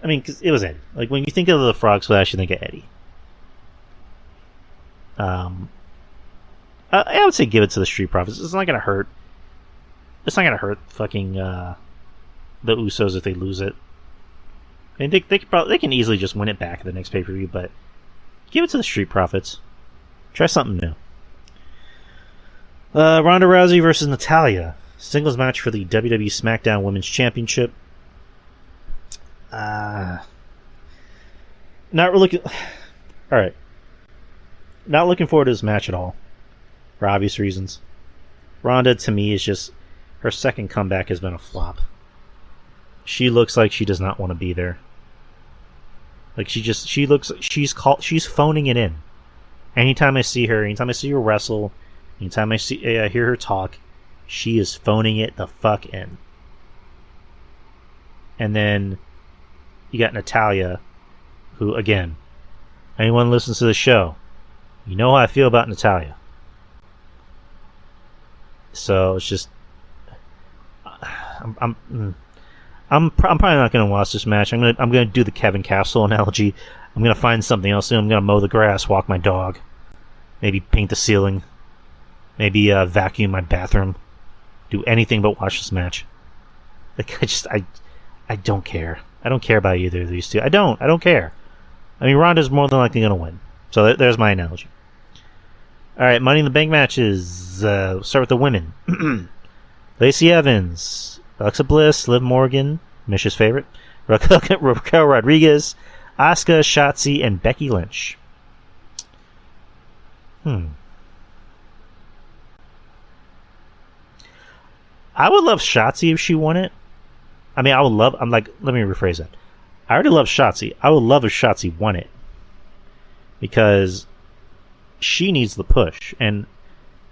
[SPEAKER 2] I mean, because it was Eddie. Like, when you think of the Frog Splash, you think of Eddie. I would say give it to the Street Profits. It's not going to hurt. It's not going to hurt fucking the Usos if they lose it. I mean, they can easily just win it back at the next pay-per-view, but give it to the Street Profits. Try something new. Ronda Rousey versus Natalya. Singles match for the WWE SmackDown Women's Championship. Not really looking... Alright. Not looking forward to this match at all. For obvious reasons. Ronda, to me, is just... Her second comeback has been a flop. She looks like she does not want to be there. Like, she's phoning it in. Anytime I see her wrestle... Anytime I hear her talk, she is phoning it the fuck in. And then you got Natalya, who, again, anyone who listens to the show, you know how I feel about Natalya. So it's just, I'm probably not going to watch this match. I'm going to do the Kevin Castle analogy. I'm going to find something else. I'm going to mow the grass, walk my dog, maybe paint the ceiling. Maybe vacuum my bathroom. Do anything but watch this match. Like I don't care. I don't care about either of these two. I don't care. I mean, Ronda's more than likely going to win. So there's my analogy. All right, Money in the Bank matches. Start with the women. Lacey Evans, Alexa Bliss, Liv Morgan, Mish's favorite, Raquel Rodriguez, Asuka, Shotzi, and Becky Lynch. I would love Shotzi if she won it. I mean, let me rephrase that. I already love Shotzi. I would love if Shotzi won it. Because she needs the push. And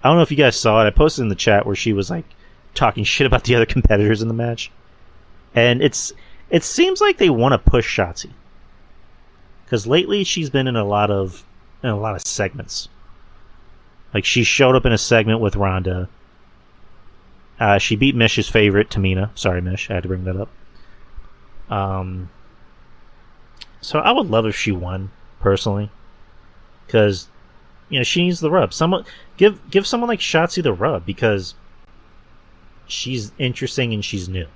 [SPEAKER 2] I don't know if you guys saw it. I posted in the chat where she was like talking shit about the other competitors in the match. And it seems like they want to push Shotzi. Because lately she's been in a lot of segments. Like she showed up in a segment with Ronda. She beat Mish's favorite, Tamina. Sorry, Mish. I had to bring that up. So I would love if she won, personally. Because, she needs the rub. Give someone like Shotzi the rub, because she's interesting and she's new.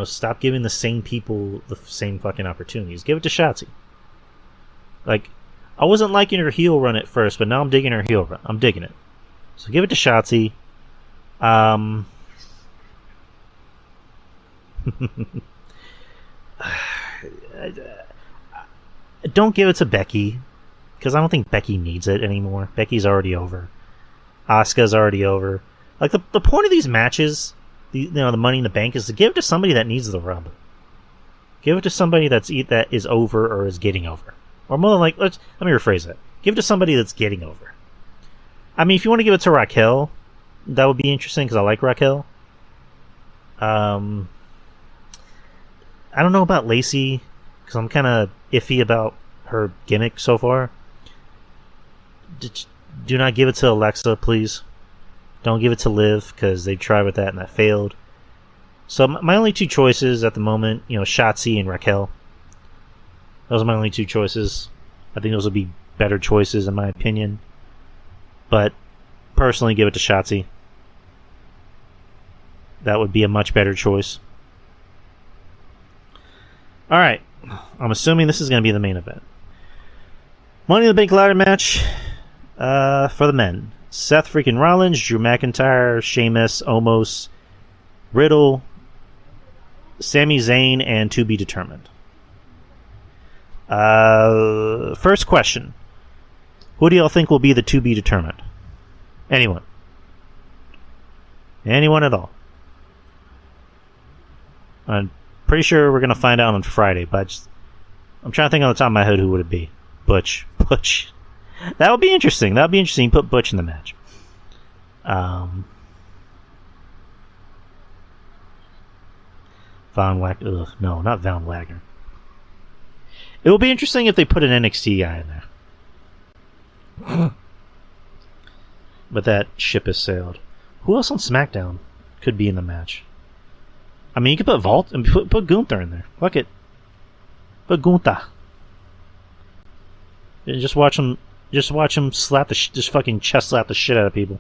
[SPEAKER 2] Stop giving the same people the same fucking opportunities. Give it to Shotzi. Like, I wasn't liking her heel run at first, but now I'm digging her heel run. I'm digging it. So give it to Shotzi. Don't give it to Becky, because I don't think Becky needs it anymore. Becky's already over. Asuka's already over. Like the point of these matches, the Money in the Bank, is to give it to somebody that needs the rub. Give it to somebody that is over or is getting over, or more than like let me rephrase that. Give it to somebody that's getting over. I mean, if you want to give it to Raquel, that would be interesting because I like Raquel. I don't know about Lacey because I'm kind of iffy about her gimmick so far. Do not give it to Alexa, please. Don't give it to Liv because they tried with that and that failed. So my only two choices at the moment, Shotzi and Raquel. Those are my only two choices. I think those would be better choices in my opinion. But personally, give it to Shotzi. That would be a much better choice. Alright. I'm assuming this is going to be the main event. Money in the Bank ladder match for the men. Seth freaking Rollins, Drew McIntyre, Sheamus, Omos, Riddle, Sami Zayn, and to be determined. First question. Who do y'all think will be the to be determined? Anyone? Anyone at all? I'm pretty sure we're going to find out on Friday, but I'm trying to think on the top of my head who would it be. Butch. That would be interesting. That would be interesting. Put Butch in the match. Von Wagner. No, not Von Wagner. It will be interesting if they put an NXT guy in there. But that ship has sailed. Who else on SmackDown could be in the match? I mean, you could put Vault and put Gunther in there. Fuck it. Put Gunther. And just watch him slap just fucking chest slap the shit out of people.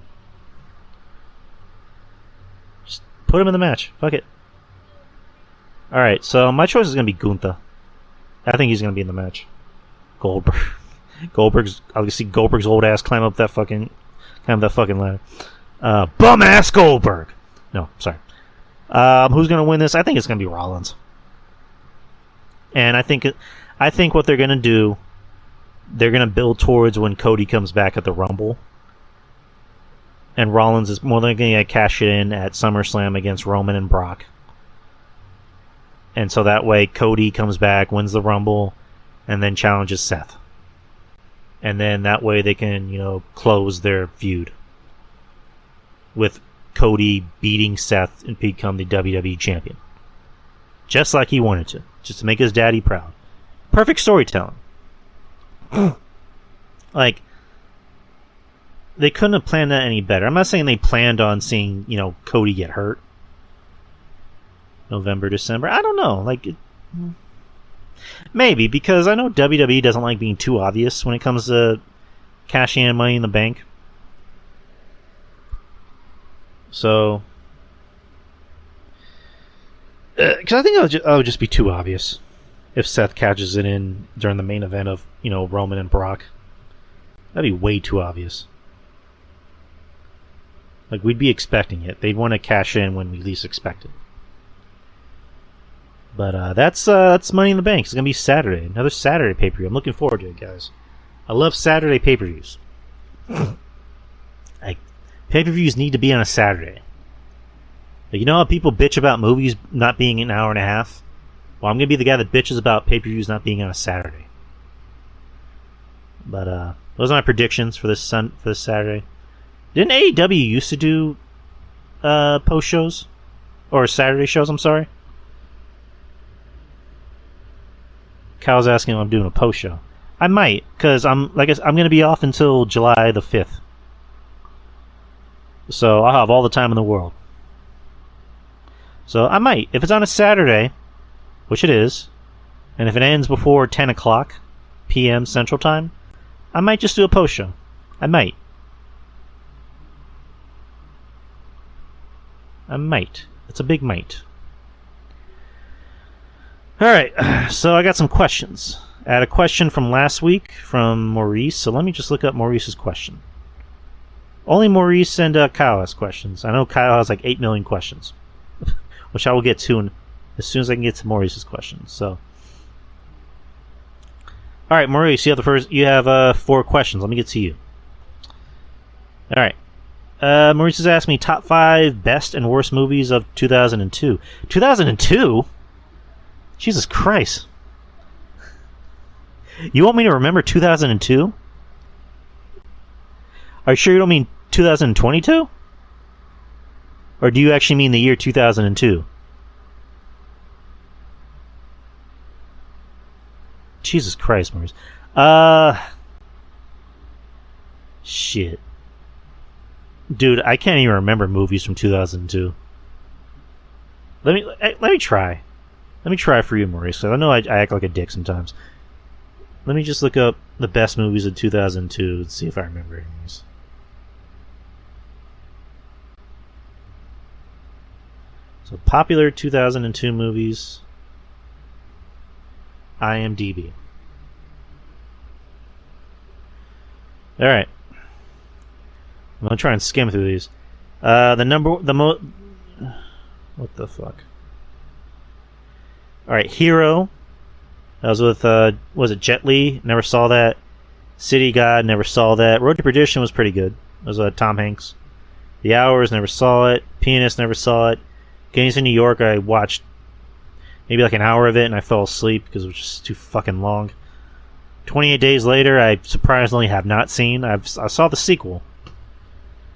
[SPEAKER 2] Just put him in the match. Fuck it. Alright, so my choice is going to be Gunther. I think he's going to be in the match. Goldberg's old ass climb up that fucking ladder. Bum ass Goldberg. No, sorry. Who's going to win this? I think it's going to be Rollins. And I think what they're going to do, they're going to build towards when Cody comes back at the Rumble. And Rollins is more than going to cash it in at SummerSlam against Roman and Brock. And so that way Cody comes back, wins the Rumble, and then challenges Seth. And then that way they can, close their feud with Cody beating Seth and become the WWE champion. Just like he wanted to. Just to make his daddy proud. Perfect storytelling. Like, they couldn't have planned that any better. I'm not saying they planned on seeing, Cody get hurt. November, December. I don't know. Maybe, because I know WWE doesn't like being too obvious when it comes to cashing in Money in the Bank. So, because I think it would just be too obvious if Seth catches it in during the main event of, Roman and Brock. That'd be way too obvious. Like, we'd be expecting it. They'd want to cash in when we least expect it. But that's Money in the Bank. It's going to be Saturday. Another Saturday pay-per-view. I'm looking forward to it, guys. I love Saturday pay-per-views. Pay-per-views need to be on a Saturday. You know how people bitch about movies not being an hour and a half? Well, I'm going to be the guy that bitches about pay-per-views not being on a Saturday. But those are my predictions for this Saturday. Didn't AEW used to do post shows? Or Saturday shows, I'm sorry? Kyle's asking if I'm doing a post show. I might, because I'm going to be off until July the 5th. So I'll have all the time in the world. So I might. If it's on a Saturday, which it is, and if it ends before 10 o'clock p.m. Central Time, I might just do a post show. I might. It's a big might. Alright, so I got some questions. I had a question from last week from Maurice, so let me just look up Maurice's question. Only Maurice and Kyle has questions. I know Kyle has like 8 million questions, which I will get to as soon as I can get to Maurice's questions. So, alright, Maurice, you have 4 questions. Let me get to you. Alright. Maurice has asked me top 5 best and worst movies of 2002. 2002? Jesus Christ. You want me to remember 2002? Are you sure you don't mean 2022? Or do you actually mean the year 2002? Jesus Christ, Maurice. Shit. Dude, I can't even remember movies from 2002. Let me try. Let me try for you, Maurice. 'Cause I know I act like a dick sometimes. Let me just look up the best movies of 2002 and see if I remember any of these. So, popular 2002 movies. IMDb. Alright. I'm gonna try and skim through these. What the fuck? Alright, Hero. That was with, was it Jet Li? Never saw that. City God, never saw that. Road to Perdition was pretty good. It was Tom Hanks. The Hours, never saw it. Pianist, never saw it. Gangs in New York, I watched maybe like an hour of it and I fell asleep because it was just too fucking long. 28 Days Later, I surprisingly have not seen. I saw the sequel.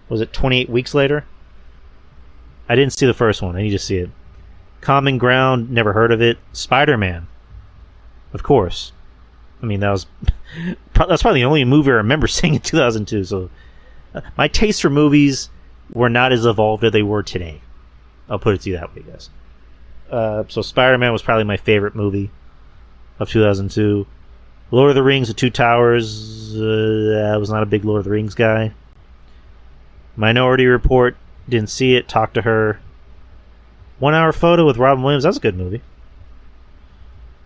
[SPEAKER 2] Was it 28 Weeks Later? I didn't see the first one. I need to see it. Common Ground, never heard of it. Spider-Man. Of course. I mean, that's probably the only movie I remember seeing in 2002. So, my tastes for movies were not as evolved as they were today. I'll put it to you that way, guys. So, Spider-Man was probably my favorite movie of 2002. Lord of the Rings: The Two Towers. I was not a big Lord of the Rings guy. Minority Report. Didn't see it. Talked to Her. 1 Hour Photo with Robin Williams. That's a good movie.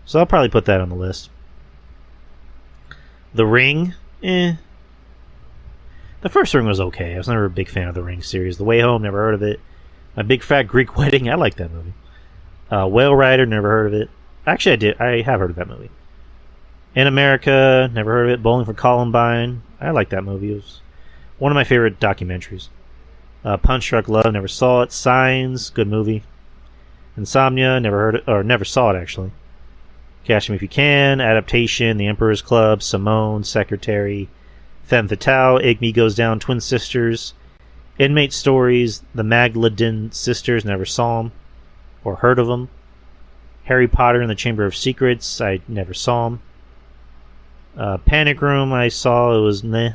[SPEAKER 2] So I'll probably put that on the list. The Ring. The first Ring was okay. I was never a big fan of the Ring series. The Way Home. Never heard of it. My Big Fat Greek Wedding. I like that movie. Whale Rider. Never heard of it. Actually, I did. I have heard of that movie. In America. Never heard of it. Bowling for Columbine. I like that movie. It was one of my favorite documentaries. Punch Drunk Love. Never saw it. Signs. Good movie. Insomnia. Never heard it, or never saw it actually. Catch Me If You Can. Adaptation. The Emperor's Club. Simone. Secretary. Femme Fatale. Igby Goes Down. Twin Sisters. Inmate Stories. The Magdalene Sisters. Never saw them or heard of them. Harry Potter and the Chamber of Secrets. I never saw them. Panic Room. I saw. It was meh.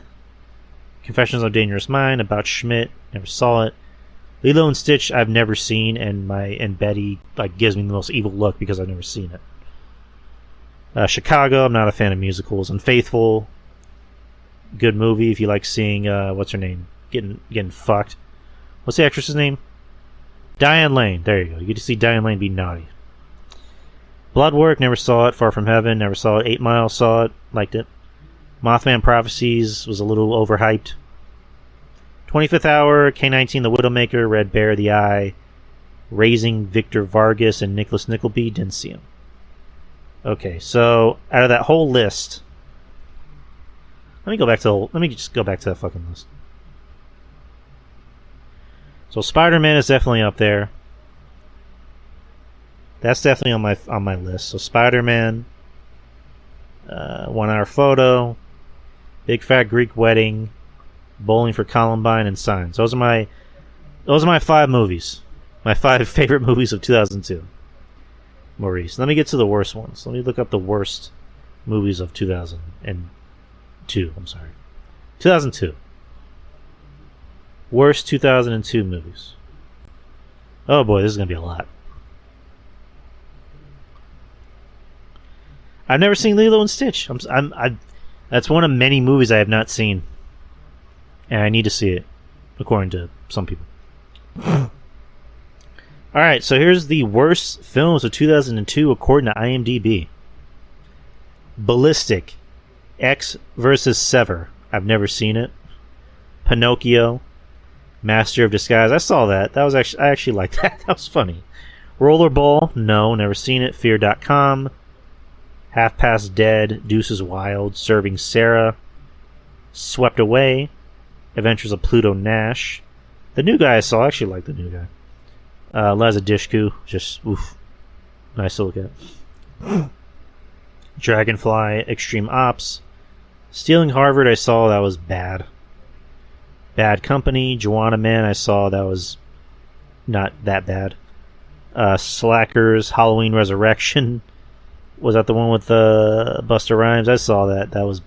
[SPEAKER 2] Confessions of a Dangerous Mind. About Schmidt. Never saw it. Lilo and Stitch. I've never seen, and Betty gives me the most evil look because I've never seen it. Chicago. I'm not a fan of musicals. Unfaithful. Good movie if you like seeing what's her name getting fucked. What's the actress's name? Diane Lane. There you go. You get to see Diane Lane be naughty. Bloodwork. Never saw it. Far From Heaven. Never saw it. 8 Mile. Saw it. Liked it. Mothman Prophecies was a little overhyped. 25th Hour, K-19, The Widowmaker, Red Bear, The Eye, Raising Victor Vargas, and Nicholas Nickleby. Didn't see him. Okay, so out of that whole list, let me just go back to that fucking list. So Spider-Man is definitely up there. That's definitely on my list. So Spider-Man, 1 Hour Photo, Big Fat Greek Wedding, Bowling for Columbine, and Signs. Those are my 5 movies. My 5 favorite movies of 2002. Maurice. Let me get to the worst ones. Let me look up the worst movies of 2002. I'm sorry. 2002. Worst 2002 movies. Oh boy, this is going to be a lot. I've never seen Lilo and Stitch. That's one of many movies I have not seen. And I need to see it, according to some people. Alright, so here's the worst films of 2002 according to IMDb. Ballistic. X versus Sever. I've never seen it. Pinocchio. Master of Disguise. I saw that. I actually liked that. That was funny. Rollerball. No, never seen it. Fear.com. Half Past Dead. Deuces Wild. Serving Sarah. Swept Away. Adventures of Pluto Nash. The new guy I saw. I actually like the new guy. Lazadishku. Just, oof. Nice to look at. Dragonfly. Extreme Ops. Stealing Harvard I saw. That was bad. Bad Company. Joanna Man I saw. That was not that bad. Slackers, Halloween Resurrection. Was that the one with Busta Rhymes? I saw that.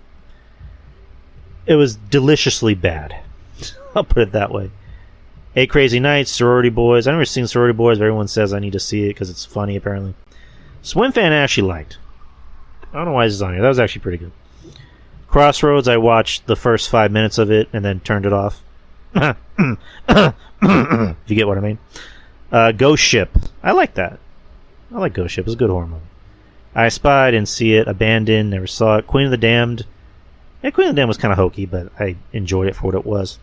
[SPEAKER 2] It was deliciously bad. I'll put it that way. 8 Crazy Nights, Sorority Boys. I've never seen Sorority Boys, but everyone says I need to see it because it's funny, apparently. Swim Fan I actually liked. I don't know why this is on here. That was actually pretty good. Crossroads, I watched the first 5 minutes of it and then turned it off. If you get what I mean. Ghost Ship. I like that. I like Ghost Ship. It's a good horror movie. I Spy, didn't see it. Abandoned, never saw it. Queen of the Damned. Yeah, Queen of the Damned was kind of hokey, but I enjoyed it for what it was.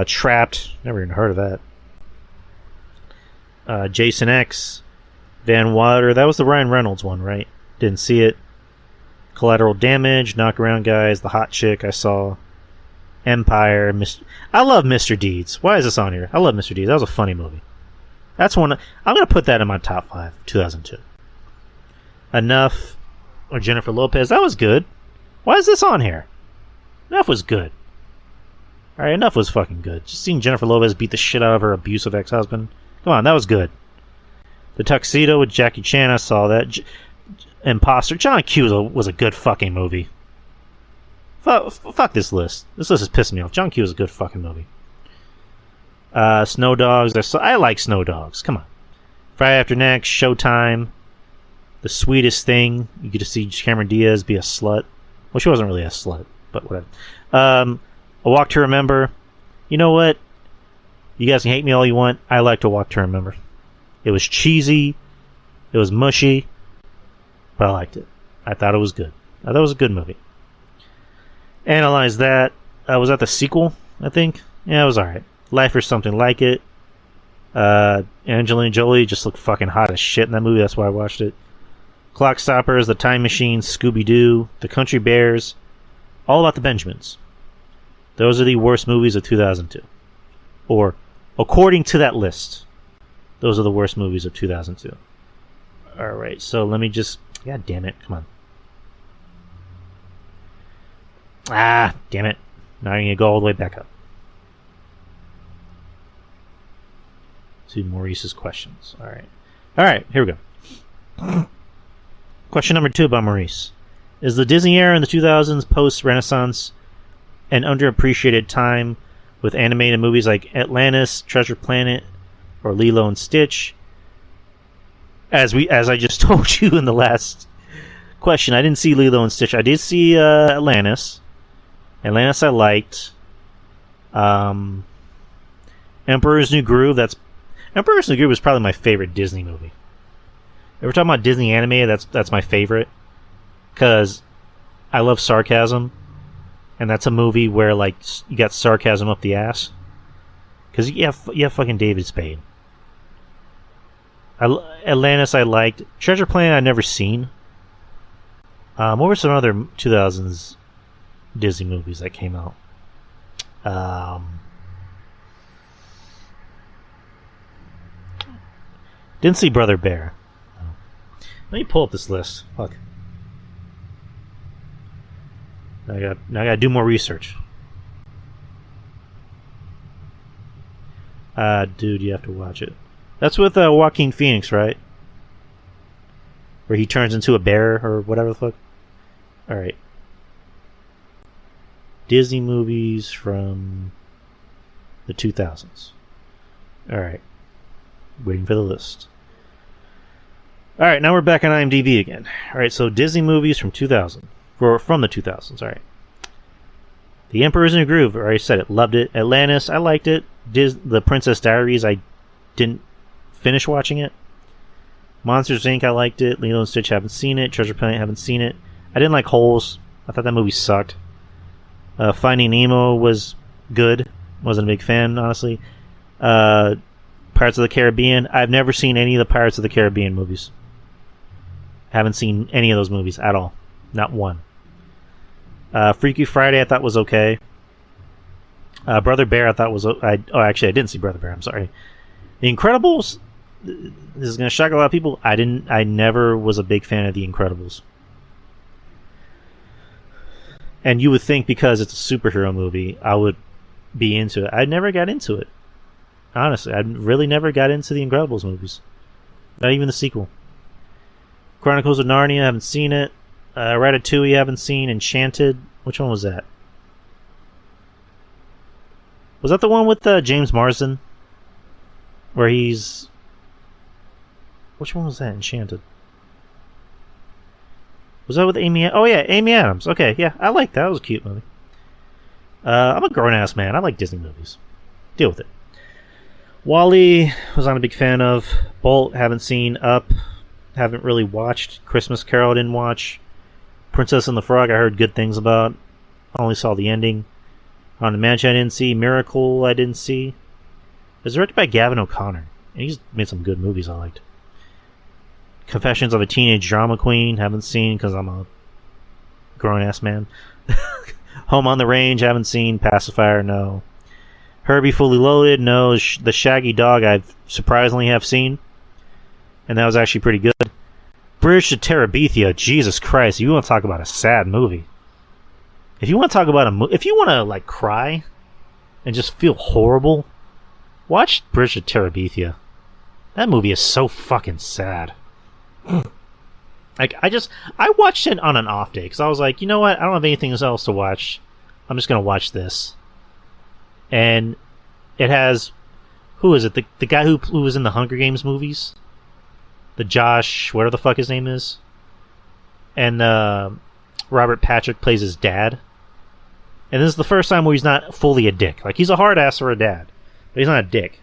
[SPEAKER 2] Trapped. Never even heard of that. Jason X. Van Wilder. That was the Ryan Reynolds one, right? Didn't see it. Collateral Damage. Knockaround Guys. The Hot Chick I saw. Empire. I love Mr. Deeds. Why is this on here? I love Mr. Deeds. That was a funny movie. That's one. I'm going to put that in my top 5. 2002. Enough. Or Jennifer Lopez. That was good. Why is this on here? Enough was good. Alright, Enough was fucking good. Just seeing Jennifer Lopez beat the shit out of her abusive ex-husband. Come on, that was good. The Tuxedo with Jackie Chan, I saw that. Imposter. John Q was a good fucking movie. Fuck this list. This list is pissing me off. John Q was a good fucking movie. Snow Dogs. I like Snow Dogs. Come on. Friday After Next. Showtime. The Sweetest Thing. You get to see Cameron Diaz be a slut. Well, she wasn't really a slut, but whatever. A Walk to Remember. You know what? You guys can hate me all you want. I like To Walk to Remember. It was cheesy. It was mushy. But I liked it. I thought it was good. I thought it was a good movie. Analyze that. Was that the sequel, I think? Yeah, it was alright. Life or Something Like It. Angelina Jolie just looked fucking hot as shit in that movie. That's why I watched it. Clockstoppers, The Time Machine, Scooby-Doo, The Country Bears, All About the Benjamins. Those are the worst movies of 2002. Or, according to that list, those are the worst movies of 2002. Alright, so let me just... God damn it, come on. Ah, damn it. Now I'm going to go all the way back up. To Maurice's questions. Alright, here we go. Question number 2 about Maurice. Is the Disney era in the 2000s post-Renaissance an underappreciated time with animated movies like Atlantis, Treasure Planet, or Lilo and Stitch? As I just told you in the last question, I didn't see Lilo and Stitch. I did see Atlantis. Atlantis I liked. Emperor's New Groove. Emperor's New Groove is probably my favorite Disney movie. If we're talking about Disney animated, that's my favorite. Because I love sarcasm. And that's a movie where, like, you got sarcasm up the ass. Because you have fucking David Spade. Atlantis I liked. Treasure Planet I've never seen. What were some other 2000s Disney movies that came out? Didn't see Brother Bear. Let me pull up this list. Fuck. Now I gotta do more research. Dude, you have to watch it. That's with Joaquin Phoenix, right? Where he turns into a bear or whatever the fuck. Alright. Disney movies from the 2000s. Alright. Waiting for the list. Alright, now we're back on IMDb again. Alright, so Disney movies from 2000. From the 2000s, alright. The Emperor's New Groove, I already said it. Loved it. Atlantis, I liked it. The Princess Diaries, I didn't finish watching it. Monsters Inc., I liked it. Lilo and Stitch, haven't seen it. Treasure Planet, haven't seen it. I didn't like Holes. I thought that movie sucked. Finding Nemo was good. Wasn't a big fan, honestly. Pirates of the Caribbean, I've never seen any of the Pirates of the Caribbean movies. Haven't seen any of those movies at all. Not one. Freaky Friday I thought was okay. Brother Bear I thought was... actually, I didn't see Brother Bear. I'm sorry. The Incredibles... This is going to shock a lot of people. I never was a big fan of The Incredibles. And you would think because it's a superhero movie, I would be into it. I never got into it. Honestly, I really never got into the Incredibles movies. Not even the sequel. Chronicles of Narnia, I haven't seen it. Ratatouille, I haven't seen. Enchanted, which one was that? Was that the one with James Marsden? Where he's... Which one was that? Enchanted. Was that with Amy... Oh yeah, Amy Adams. Okay, yeah, I like that. That was a cute movie. I'm a grown-ass man. I like Disney movies. Deal with it. Wall-E was not a big fan of. Bolt, haven't seen. Up, haven't really watched. Christmas Carol, didn't watch. Princess and the Frog, I heard good things about. Only saw the ending. Haunted Mansion, I didn't see. Miracle, I didn't see. It was directed by Gavin O'Connor. And he's made some good movies I liked. Confessions of a Teenage Drama Queen, haven't seen because I'm a grown-ass man. Home on the Range, haven't seen. Pacifier, no. Herbie Fully Loaded, no. The Shaggy Dog, I surprisingly have seen. And that was actually pretty good. Bridge to Terabithia, Jesus Christ, you want to talk about a sad movie. If you want to talk about a movie, if you want to, like, cry and just feel horrible, watch Bridge to Terabithia. That movie is so fucking sad. Like, I watched it on an off day because I was like, you know what? I don't have anything else to watch. I'm just gonna watch this. And it has, who is it? The guy who was in the Hunger Games movies, the Josh, whatever the fuck his name is, and Robert Patrick plays his dad. And this is the first time where he's not fully a dick. Like, he's a hard ass for a dad, but he's not a dick.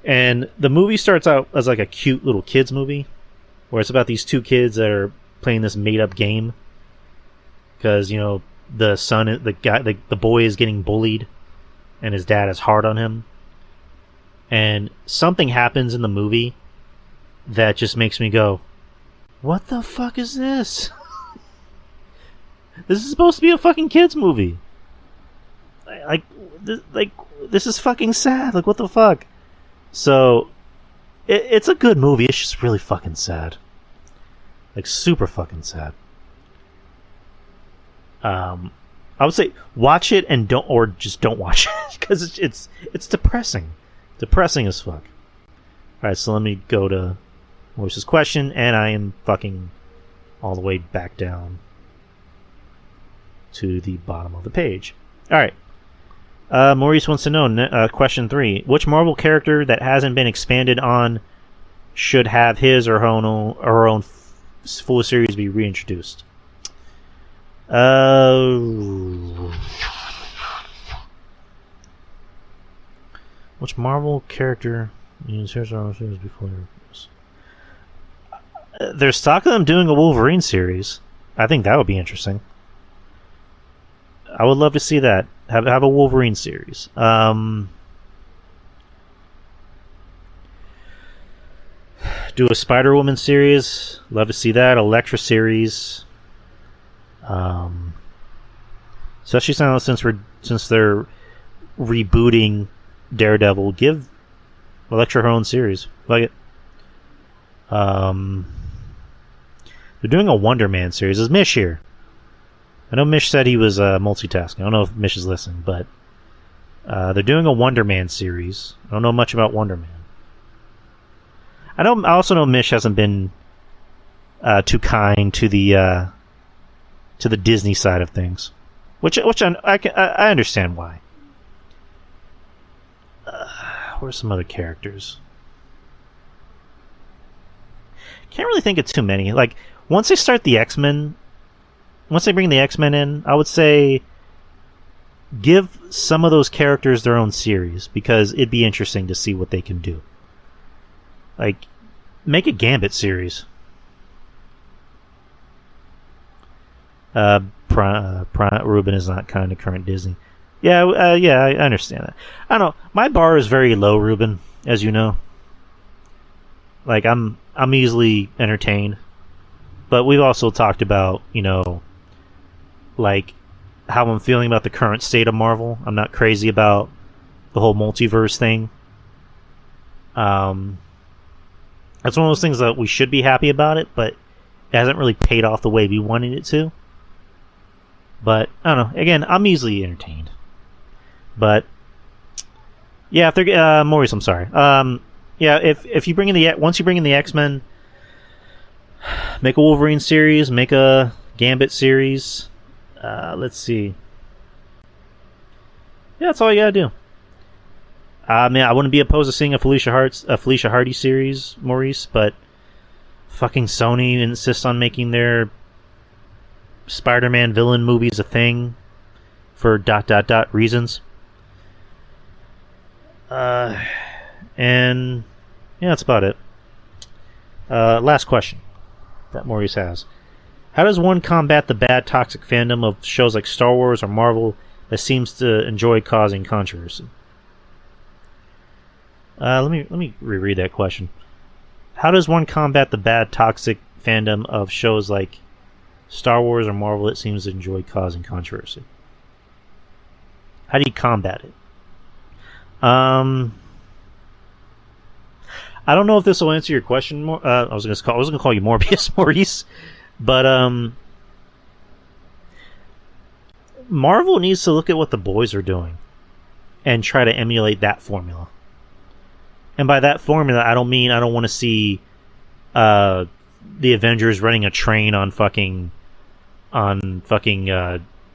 [SPEAKER 2] And the movie starts out as like a cute little kids movie, where it's about these two kids that are playing this made-up game because, you know, the boy is getting bullied and his dad is hard on him. And something happens in the movie that just makes me go, what the fuck is this? This is supposed to be a fucking kids movie. Like, this is fucking sad. Like, what the fuck? So, it's a good movie. It's just really fucking sad. Like, super fucking sad. I would say watch it and just don't watch it because it's depressing. Depressing as fuck. Alright, so let me go to Maurice's question, and I am fucking all the way back down to the bottom of the page. Alright. Maurice wants to know, question 3. Which Marvel character that hasn't been expanded on should have his or her own full series be reintroduced? Which Marvel character used his or her own series before? There's talk of them doing a Wolverine series. I think that would be interesting. I would love to see that. Have a Wolverine series. Do a Spider-Woman series. Love to see that. Elektra series. Especially since they're rebooting Daredevil, give Elektra her own series. Like it. They're doing a Wonder Man series. Is Mish here? I know Mish said he was multitasking. I don't know if Mish is listening, but they're doing a Wonder Man series. I don't know much about Wonder Man. I also know Mish hasn't been too kind to the Disney side of things, which I understand why. What are some other characters? Can't really think of too many. Like, once they start the X-Men. Once they bring the X-Men in, I would say give some of those characters their own series because it'd be interesting to see what they can do. Like, make a Gambit series. Ruben is not kind of current Disney. Yeah, I understand that. I don't know. My bar is very low, Ruben, as you know. Like, I'm easily entertained. But we've also talked about, you know, like how I'm feeling about the current state of Marvel. I'm not crazy about the whole multiverse thing. That's one of those things that we should be happy about it, but it hasn't really paid off the way we wanted it to. But I don't know. Again, I'm easily entertained. But Yeah, if they're Maurice, I'm sorry. Yeah, if you bring in once you bring in the X-Men, make a Wolverine series, make a Gambit series. Let's see. Yeah, that's all you gotta do. I mean, I wouldn't be opposed to seeing a Felicia Hardy series, Maurice, but fucking Sony insists on making their Spider-Man villain movies a thing for ... reasons. And yeah, that's about it. Last question that Maurice has. How does one combat the bad toxic fandom of shows like Star Wars or Marvel that seems to enjoy causing controversy? Let me reread that question. How does one combat the bad toxic fandom of shows like Star Wars or Marvel that seems to enjoy causing controversy? How do you combat it? I don't know if this will answer your question. More, I was going to call you Morbius, Maurice, but Marvel needs to look at what the boys are doing and try to emulate that formula. And by that formula, I don't want to see the Avengers running a train on fucking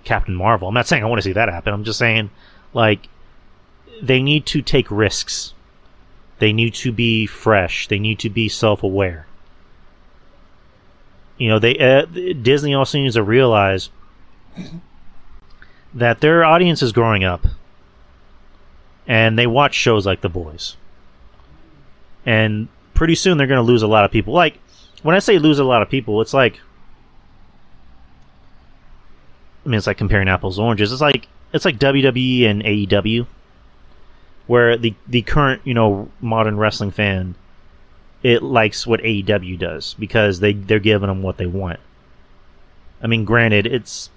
[SPEAKER 2] Captain Marvel. I'm not saying I want to see that happen. I'm just saying, like, they need to take risks. They need to be fresh. They need to be self-aware. You know, Disney also needs to realize that their audience is growing up, and they watch shows like The Boys. And pretty soon they're going to lose a lot of people. Like, when I say lose a lot of people, it's like, I mean, it's like comparing apples to oranges. It's like WWE and AEW, where the current, modern wrestling fan, it likes what AEW does because they're giving them what they want. I mean, granted, it's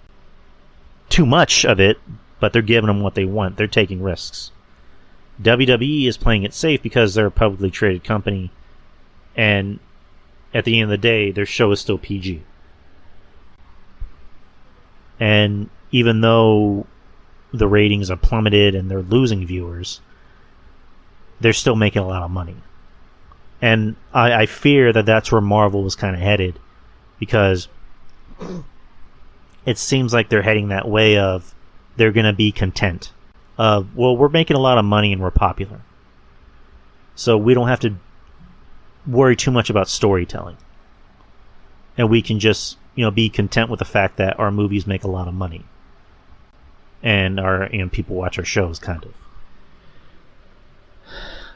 [SPEAKER 2] too much of it, but they're giving them what they want. They're taking risks. WWE is playing it safe because they're a publicly traded company, and at the end of the day, their show is still PG. And even though the ratings are plummeted and they're losing viewers, they're still making a lot of money. And I fear that that's where Marvel was kind of headed, because it seems like they're heading that way of they're going to be content. Well, we're making a lot of money and we're popular, so we don't have to worry too much about storytelling. And we can just, be content with the fact that our movies make a lot of money. And our, people watch our shows, kind of.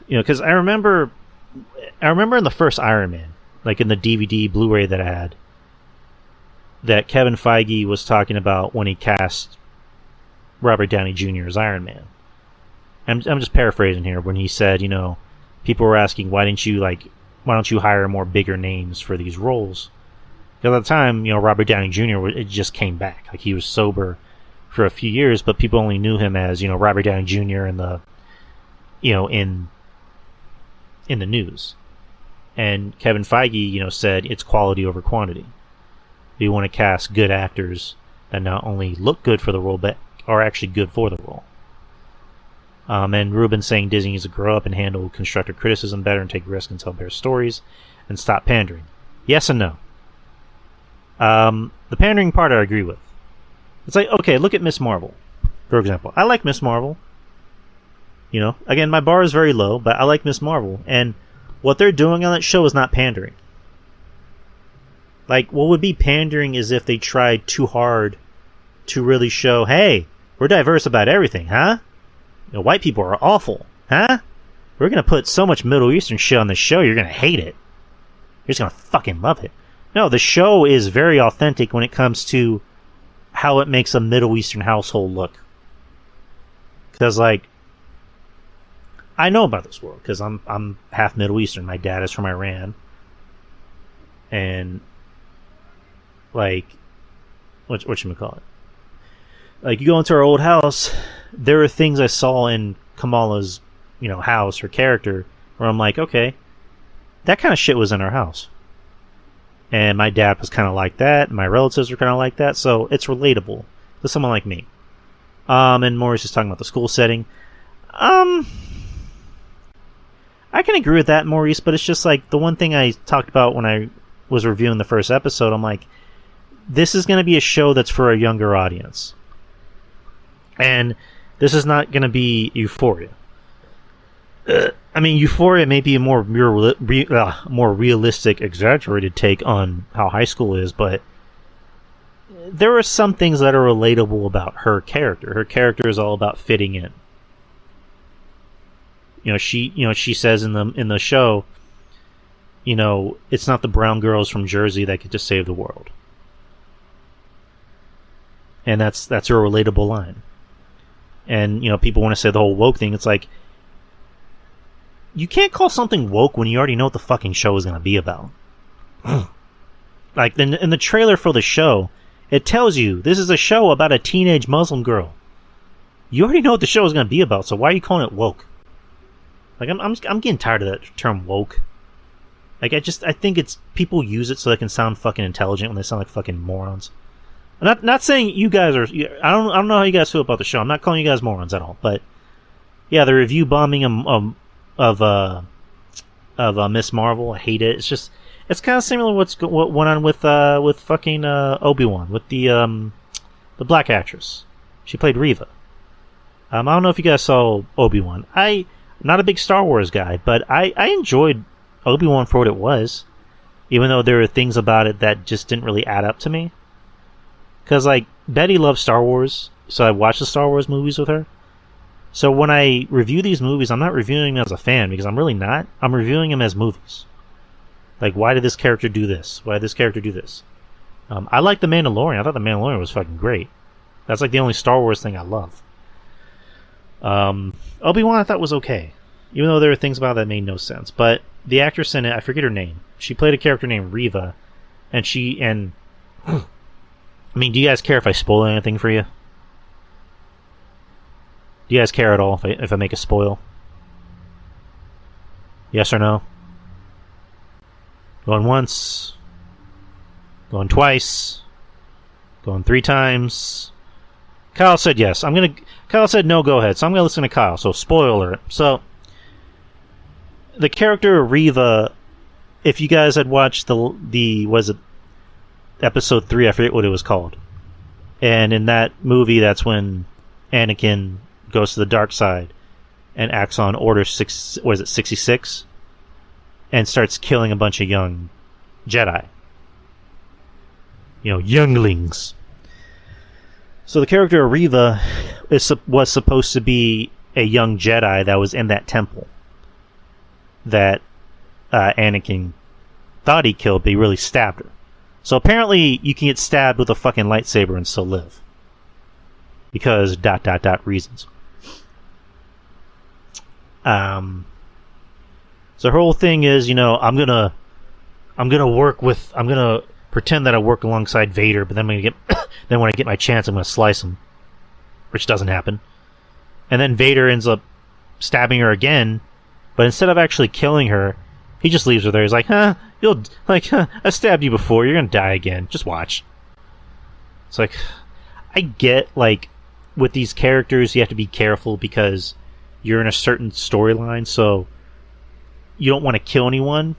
[SPEAKER 2] Because I remember in the first Iron Man, like in the DVD Blu-ray that I had, that Kevin Feige was talking about when he cast Robert Downey Jr. as Iron Man. I'm just paraphrasing here, when he said, people were asking, why don't you hire more bigger names for these roles? Because at the time, Robert Downey Jr. it just came back. Like, he was sober for a few years, but people only knew him as, Robert Downey Jr. in the, in the news. And Kevin Feige, said it's quality over quantity. We want to cast good actors that not only look good for the role, but are actually good for the role. And Rubin saying Disney needs to grow up and handle constructive criticism better and take risks and tell better stories and stop pandering. Yes and no. The pandering part I agree with. It's like, okay, look at Miss Marvel, for example. I like Miss Marvel. Again, my bar is very low, but I like Miss Marvel. And what they're doing on that show is not pandering. Like, what would be pandering is if they tried too hard to really show, hey, we're diverse about everything, huh? White people are awful, huh? We're going to put so much Middle Eastern shit on the show, you're going to hate it. You're just going to fucking love it. No, the show is very authentic when it comes to how it makes a Middle Eastern household look. Because, like, I know about this world, because I'm half Middle Eastern. My dad is from Iran. And, like, whatchamacallit? Like, you go into our old house, there are things I saw in Kamala's, house, her character, where I'm like, okay, that kind of shit was in our house. And my dad was kind of like that, and my relatives were kind of like that, so it's relatable to someone like me. And Maurice is talking about the school setting. I can agree with that, Maurice, but it's just like the one thing I talked about when I was reviewing the first episode. I'm like, this is going to be a show that's for a younger audience. And this is not going to be Euphoria. I mean, Euphoria may be a more realistic, exaggerated take on how high school is, but there are some things that are relatable about her character. Her character is all about fitting in. She says in the show, it's not the brown girls from Jersey that get to save the world. And that's her relatable line. And, people want to say the whole woke thing. It's like, you can't call something woke when you already know what the fucking show is going to be about. Like, in the trailer for the show, it tells you this is a show about a teenage Muslim girl. You already know what the show is going to be about, so why are you calling it woke? Like, I'm getting tired of that term woke. Like, I think it's people use it so they can sound fucking intelligent when they sound like fucking morons. I'm not saying you guys are. I don't know how you guys feel about the show. I'm not calling you guys morons at all. But yeah, the review bombing of Miss Marvel, I hate it. It's kind of similar to what went on with fucking Obi-Wan with the black actress. She played Reva. I don't know if you guys saw Obi-Wan. I'm not a big Star Wars guy, but I enjoyed Obi-Wan for what it was, even though there were things about it that just didn't really add up to me. Because, like, Betty loves Star Wars, so I watched the Star Wars movies with her. So when I review these movies, I'm not reviewing them as a fan, because I'm really not. I'm reviewing them as movies. Like, why did this character do this? Why did this character do this? I like The Mandalorian. I thought The Mandalorian was fucking great. That's, like, the only Star Wars thing I love. Obi-Wan I thought was okay, even though there were things about it that made no sense. But the actress in it, I forget her name. She played a character named Reva, and I mean, do you guys care if I spoil anything for you? Do you guys care at all if I make a spoil? Yes or no? Going once. Going twice. Going 3 times. Kyle said yes. Kyle said no, go ahead. So I'm going to listen to Kyle. So, spoiler. So, the character of Reva, if you guys had watched was it episode 3, I forget what it was called. And in that movie, that's when Anakin goes to the dark side and acts on Order 66? And starts killing a bunch of young Jedi. Younglings. So the character of Reva was supposed to be a young Jedi that was in that temple that Anakin thought he killed, but he really stabbed her. So apparently you can get stabbed with a fucking lightsaber and still live. Because ... reasons. So her whole thing is, I'm gonna pretend that I work alongside Vader, but then then when I get my chance, I'm gonna slice him, which doesn't happen. And then Vader ends up stabbing her again, but instead of actually killing her, he just leaves her there. He's like, I stabbed you before, you're gonna die again. Just watch. It's like, I get, like, with these characters, you have to be careful because you're in a certain storyline, so you don't want to kill anyone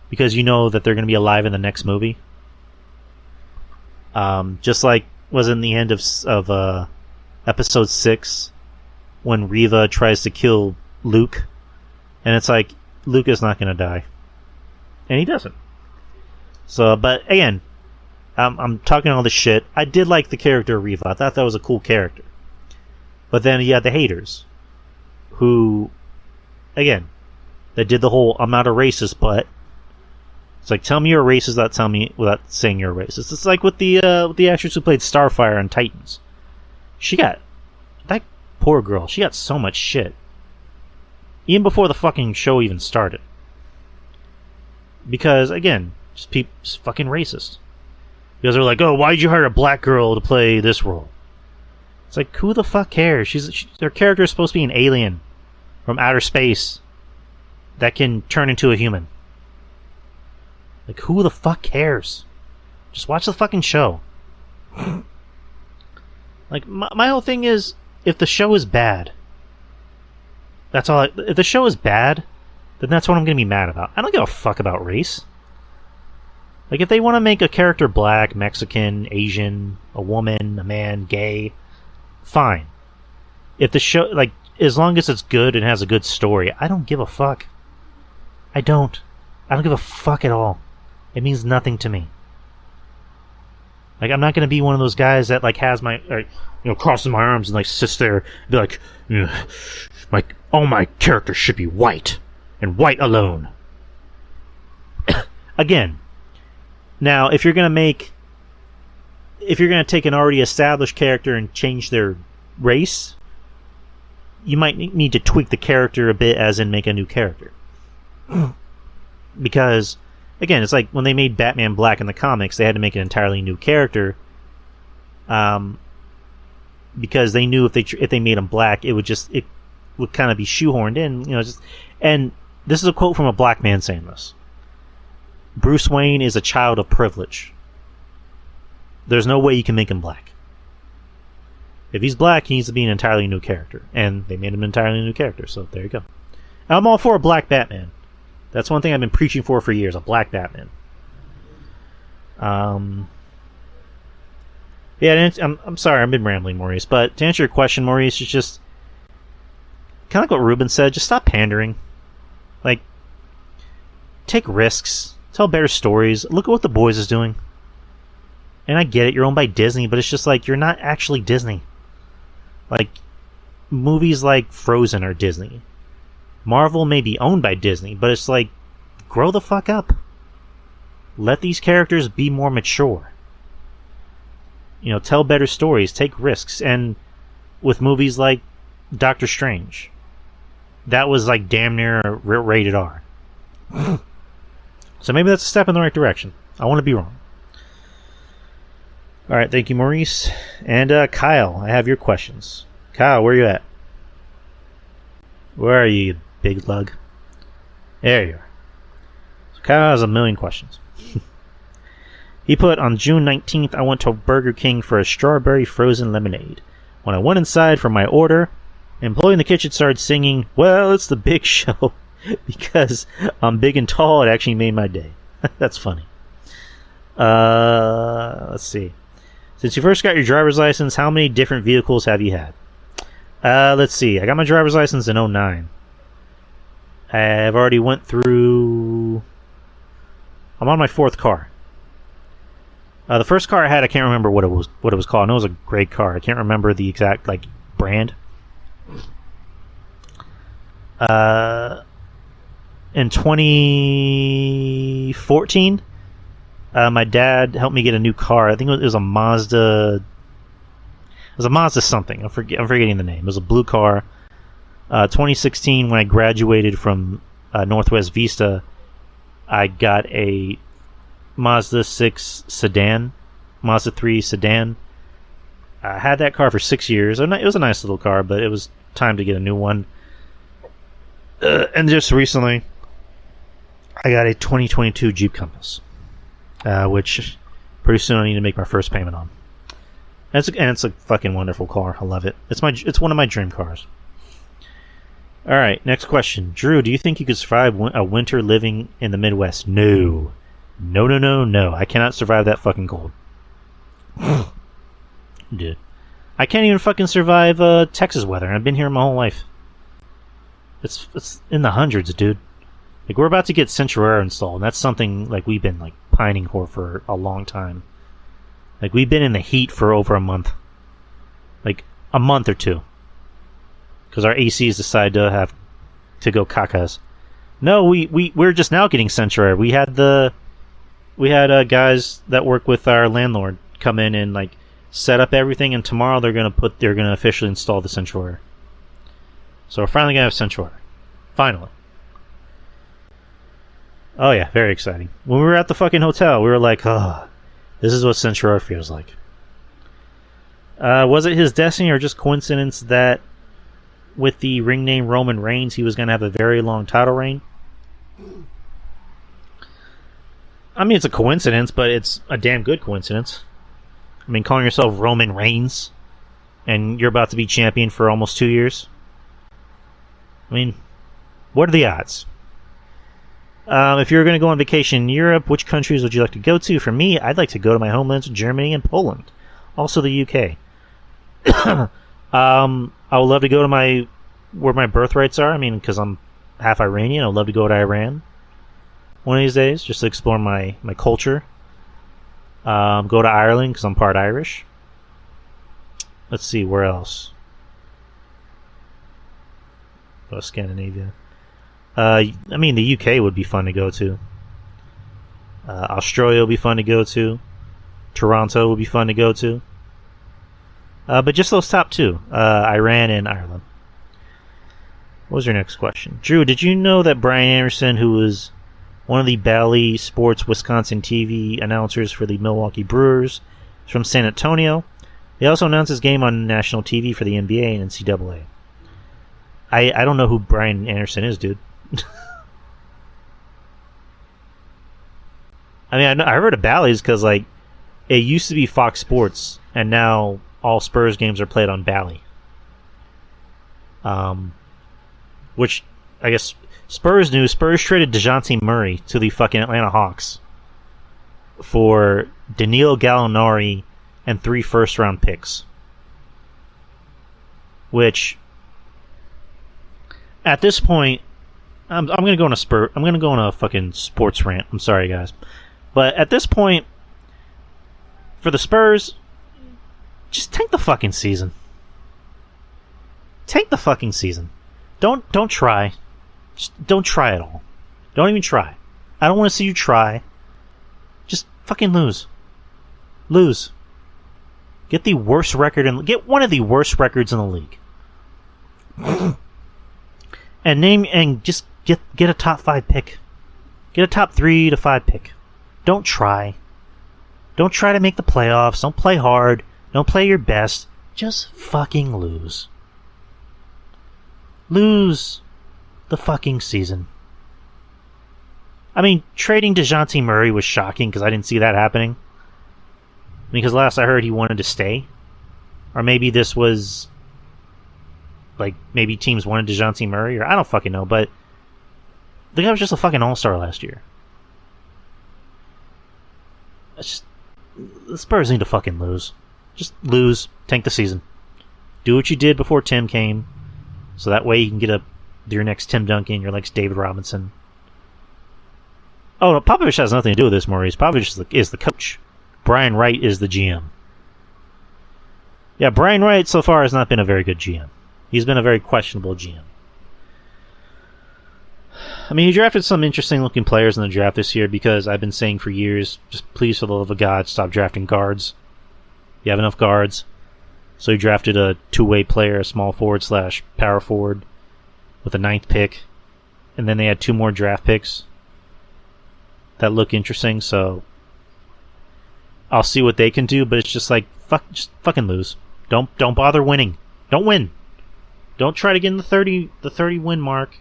[SPEAKER 2] because you know that they're going to be alive in the next movie. Just like was in the end of episode 6 when Reva tries to kill Luke, and it's like Luke is not going to die, and he doesn't. So, but again, I'm talking all this shit. I did like the character of Reva. I thought that was a cool character. But then you had the haters, who, again, that did the whole "I'm not a racist," but it's like, tell me you're a racist without saying you're a racist. It's like with the actress who played Starfire on Titans. That poor girl. She got so much shit, even before the fucking show even started. Because again, just fucking racist. Because they're like, oh, why did you hire a black girl to play this role? It's like, who the fuck cares? Their character is supposed to be an alien from outer space that can turn into a human. Like, who the fuck cares? Just watch the fucking show. Like, my whole thing is, if the show is bad, that's all. If the show is bad, then that's what I'm going to be mad about. I don't give a fuck about race. Like, if they want to make a character black, Mexican, Asian, a woman, a man, gay, fine. If the show, like, as long as it's good and has a good story, I don't give a fuck. I don't give a fuck at all. It means nothing to me. Like, I'm not going to be one of those guys that, like, has crosses my arms and, like, sits there and be like, all my characters should be white, and white alone. Again, now, if you're going to take an already established character and change their race, you might need to tweak the character a bit, as in make a new character. Because, again, it's like when they made Batman black in the comics, they had to make an entirely new character, because they knew if they made him black, it would kind of be shoehorned in, and this is a quote from a black man saying this. Bruce Wayne is a child of privilege. There's no way you can make him black. If he's black, he needs to be an entirely new character, and they made him an entirely new character, so there you go. I'm all for a black Batman. That's one thing I've been preaching for years, a black Batman. Yeah, I'm sorry, I've been rambling, Maurice, but to answer your question, Maurice, it's just kind of like what Ruben said, just stop pandering. Like, take risks, tell better stories, look at what The Boys is doing. And I get it, you're owned by Disney, but it's just like, you're not actually Disney. Like, movies like Frozen are Disney. Marvel may be owned by Disney, but it's like, grow the fuck up. Let these characters be more mature. Tell better stories, take risks. And with movies like Doctor Strange, that was like damn near rated R. So maybe that's a step in the right direction. I want to be wrong. Alright, thank you, Maurice. And Kyle, I have your questions. Kyle, where are you at? Where are you big lug? There you are. So Kyle has a million questions. He put, on June 19th, I went to Burger King for a strawberry frozen lemonade. When I went inside for my order, an employee in the kitchen started singing, "Well, it's the big show." Because I'm big and tall, it actually made my day. That's funny. Let's see. Since you first got your driver's license, how many different vehicles have you had? Let's see. I got my driver's license in 2009. I've already went through... I'm on my 4th car. The first car I had, I can't remember what it was called. I know it was a great car. I can't remember the exact brand. In 2014, my dad helped me get a new car. I think it was a Mazda. It was a Mazda something. I'm forgetting the name. It was a blue car. 2016, when I graduated from Northwest Vista, I got a Mazda 6 sedan, Mazda 3 sedan. I had that car for 6 years. It was a nice little car, but it was time to get a new one. And just recently, I got a 2022 Jeep Compass, which pretty soon I need to make my first payment on. And it's a fucking wonderful car. I love it. It's one of my dream cars. All right, next question. Drew, do you think you could survive a winter living in the Midwest? No. No. I cannot survive that fucking cold. Dude. I can't even fucking survive Texas weather. I've been here my whole life. It's in the hundreds, dude. Like, we're about to get Central Air installed, and that's something like we've been like pining for a long time. Like, we've been in the heat for over a month. Like, a month or two. Because our ACs decide to have to go cacas. No, we're just now getting Central Air. We had guys that work with our landlord come in and like set up everything, and tomorrow they're gonna officially install the Central Air. So we're finally gonna have Central Air. Finally. Oh yeah, very exciting. When we were at the fucking hotel, we were like, oh, this is what Central Air feels like. Was it his destiny or just coincidence that with the ring name Roman Reigns, he was going to have a very long title reign? I mean, it's a coincidence, but it's a damn good coincidence. I mean, calling yourself Roman Reigns, and you're about to be champion for almost 2 years. I mean, what are the odds? If you were going to go on vacation in Europe, which countries would you like to go to? For me, I'd like to go to my homelands, Germany and Poland. Also the UK. I would love to go to where my birthrights are. I mean, because I'm half Iranian, I would love to go to Iran one of these days, just to explore my culture. Go to Ireland, because I'm part Irish. Let's see, where else? Go to Scandinavia. I mean, the UK would be fun to go to. Australia would be fun to go to. Toronto would be fun to go to. But just those top two, Iran and Ireland. What was your next question? Drew, did you know that Brian Anderson, who was one of the Bally Sports Wisconsin TV announcers for the Milwaukee Brewers, is from San Antonio? He also announced his game on national TV for the NBA and NCAA. I don't know who Brian Anderson is, dude. I mean, I heard of Bally's because, like, it used to be Fox Sports, and now all Spurs games are played on Bally. Which, I guess, Spurs news, Spurs traded DeJounte Murray to the fucking Atlanta Hawks for Danilo Gallinari and 3 first-round picks. Which, at this point, I'm gonna go on a fucking sports rant. I'm sorry, guys, but at this point, for the Spurs, just tank the fucking season. Tank the fucking season. Don't try. Just don't try at all. Don't even try. I don't want to see you try. Just fucking lose. Lose. Get the worst record get one of the worst records in the league. and just get a top 5 pick. Get a top 3 to 5 pick. Don't try. Don't try to make the playoffs. Don't play hard. Don't play your best. Just fucking lose. Lose the fucking season. I mean, trading DeJounte Murray was shocking because I didn't see that happening. Because last I heard he wanted to stay. Or maybe this was, like, maybe teams wanted DeJounte Murray, or I don't fucking know, but the guy was just a fucking all-star last year. The Spurs need to fucking lose. Just lose. Tank the season. Do what you did before Tim came, so that way you can get your next Tim Duncan, your next David Robinson. Oh, no, Popovich has nothing to do with this, Maurice. Popovich is the coach. Brian Wright is the GM. Yeah, Brian Wright so far has not been a very good GM. He's been a very questionable GM. I mean, he drafted some interesting looking players in the draft this year because I've been saying for years, just please for the love of God, stop drafting guards. You have enough guards. So he drafted a 2-way player, a small forward / power forward with a 9th pick. And then they had 2 more draft picks that look interesting, so I'll see what they can do, but it's just like, just fucking lose. Don't bother winning. Don't win. Don't try to get in the 30 win mark.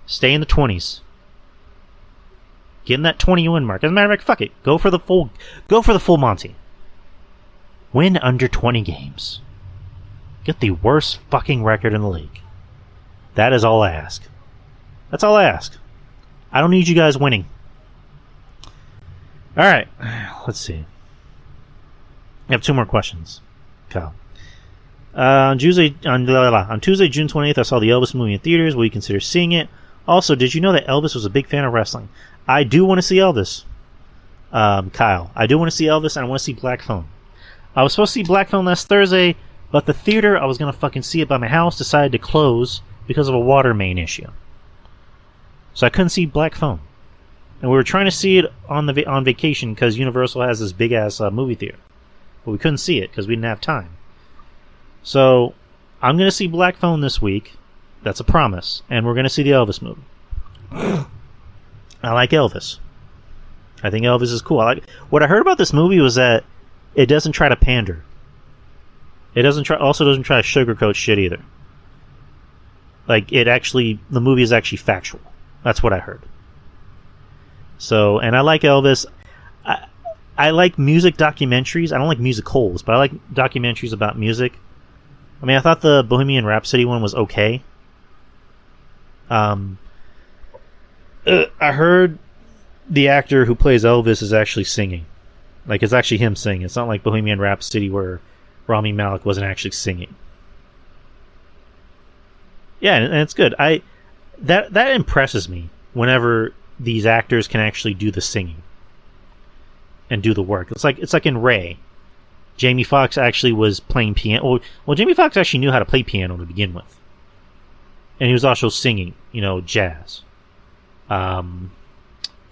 [SPEAKER 2] Stay in the 20s. Get in that 20 win mark. As a matter of fact, fuck it. Go for the full Monty. Win under 20 games. Get the worst fucking record in the league. That is all I ask. That's all I ask. I don't need you guys winning. Alright. Let's see. I have 2 more questions. Kyle. On Tuesday, June 28th, I saw the Elvis movie in theaters. Will you consider seeing it? Also, did you know that Elvis was a big fan of wrestling? I do want to see Elvis. Kyle. I do want to see Elvis, and I want to see Black Phone. I was supposed to see Black Phone last Thursday, but the theater I was going to fucking see it by my house decided to close because of a water main issue. So I couldn't see Black Phone. And we were trying to see it on vacation because Universal has this big-ass movie theater. But we couldn't see it because we didn't have time. So I'm going to see Black Phone this week. That's a promise. And we're going to see the Elvis movie. I like Elvis. I think Elvis is cool. What I heard about this movie was that it doesn't try to pander. It also doesn't try to sugarcoat shit either. Like, the movie is actually factual. That's what I heard. So, and I like Elvis. I like music documentaries. I don't like musicals, but I like documentaries about music. I mean, I thought the Bohemian Rhapsody one was okay. I heard the actor who plays Elvis is actually singing. Like, it's actually him singing. It's not like Bohemian Rhapsody where Rami Malek wasn't actually singing. Yeah, and it's good. That impresses me whenever these actors can actually do the singing and do the work. It's like in Ray. Jamie Foxx actually was playing piano. Well, Jamie Foxx actually knew how to play piano to begin with. And he was also singing, jazz.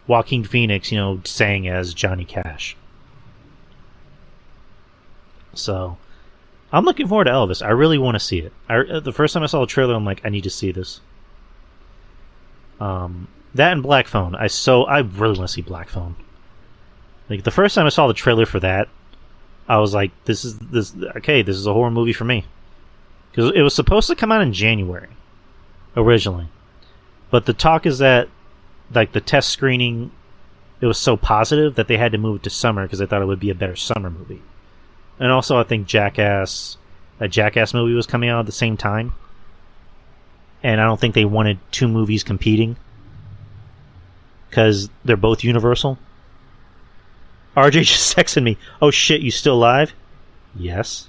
[SPEAKER 2] Joaquin Phoenix, sang as Johnny Cash. So, I'm looking forward to Elvis. I really want to see it. The first time I saw the trailer, I'm like, I need to see this. That and Black Phone. I really want to see Black Phone. Like, the first time I saw the trailer for that, I was like, this is a horror movie for me. Because it was supposed to come out in January, originally. But the talk is that, like, the test screening, it was so positive that they had to move it to summer because they thought it would be a better summer movie. And also, I think that Jackass movie was coming out at the same time. And I don't think they wanted two movies competing. Because they're both Universal. RJ just texted me, "Oh shit, you still live?" Yes.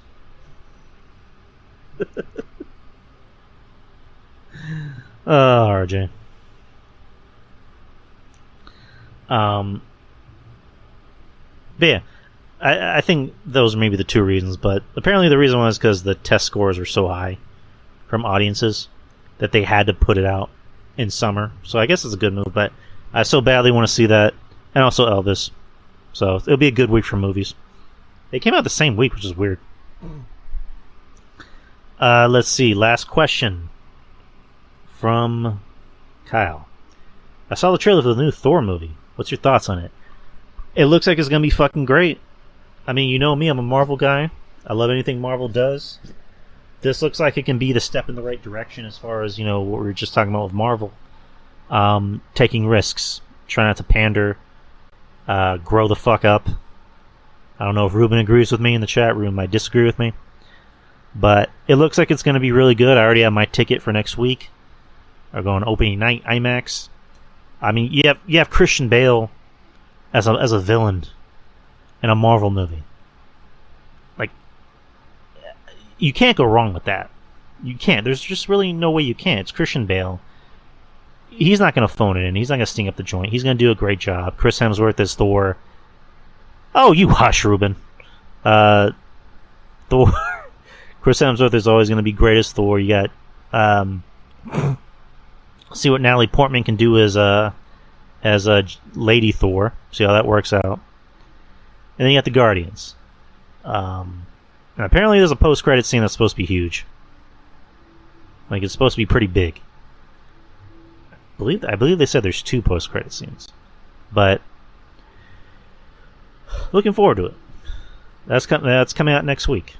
[SPEAKER 2] RJ. But yeah, I think those are maybe the two reasons, but apparently the reason was because the test scores were so high from audiences that they had to put it out in summer. So I guess it's a good move, but I so badly want to see that, and also Elvis. So it'll be a good week for movies. They came out the same week, which is weird. Let's see. Last question from Kyle. I saw the trailer for the new Thor movie. What's your thoughts on it? It looks like it's going to be fucking great. I mean, you know me, I'm a Marvel guy. I love anything Marvel does. This looks like it can be the step in the right direction as far as, what we were just talking about with Marvel. Taking risks. Try not to pander. Grow the fuck up. I don't know if Ruben agrees with me in the chat room. Might disagree with me. But it looks like it's going to be really good. I already have my ticket for next week. I'm going opening night, IMAX. I mean, you have Christian Bale as a villain in a Marvel movie. Like, you can't go wrong with that. You can't. There's just really no way you can. It's Christian Bale. He's not going to phone it in. He's not going to sting up the joint. He's going to do a great job. Chris Hemsworth is Thor. Oh, you hush, Ruben. Thor. Chris Hemsworth is always going to be great as Thor. You got see what Natalie Portman can do as a Lady Thor. See how that works out. And then you got the Guardians. And apparently there's a post-credit scene that's supposed to be huge. Like, it's supposed to be pretty big. I believe they said there's 2 post-credit scenes. But looking forward to it. That's coming out next week.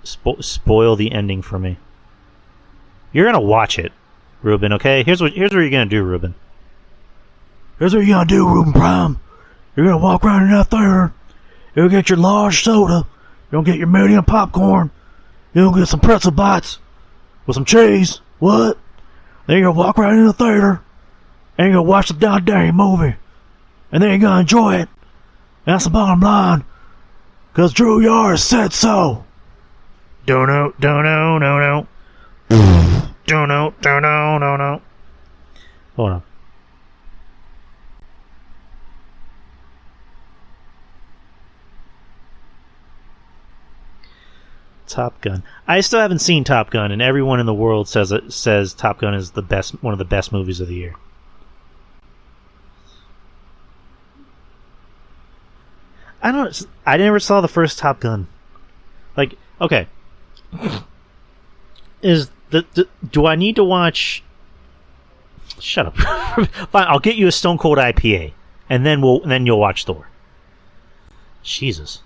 [SPEAKER 2] Spoil the ending for me. You're gonna watch it, Ruben. Okay. Here's what you're gonna do, Ruben. Here's what you're gonna do, Ruben Prime. You're gonna walk around in that theater. You'll get your large soda. You'll get your medium popcorn. You'll get some pretzel bites with some cheese. What? Then you're gonna walk around in the theater and you're gonna watch the goddamn movie. And then you're gonna enjoy it. And that's the bottom line. Cause Drew Yard said so. Don't know. Don't know. Hold on. Top Gun. I still haven't seen Top Gun, and everyone in the world says Top Gun is one of the best movies of the year. I never saw the first Top Gun. Like, okay, do I need to watch? Shut up. Fine, I'll get you a Stone Cold IPA, and then you'll watch Thor. Jesus.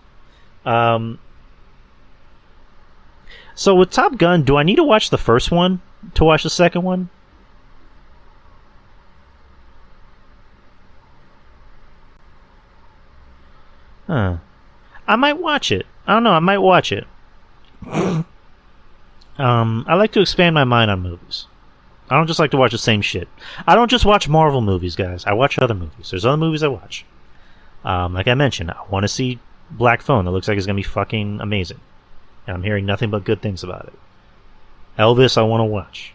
[SPEAKER 2] So with Top Gun, do I need to watch the first one to watch the second one? Huh. I might watch it. I don't know. I might watch it. I like to expand my mind on movies. I don't just like to watch the same shit. I don't just watch Marvel movies, guys. I watch other movies. There's other movies I watch. Like I mentioned, I want to see Black Phone. That looks like it's going to be fucking amazing. And I'm hearing nothing but good things about it. Elvis, I want to watch.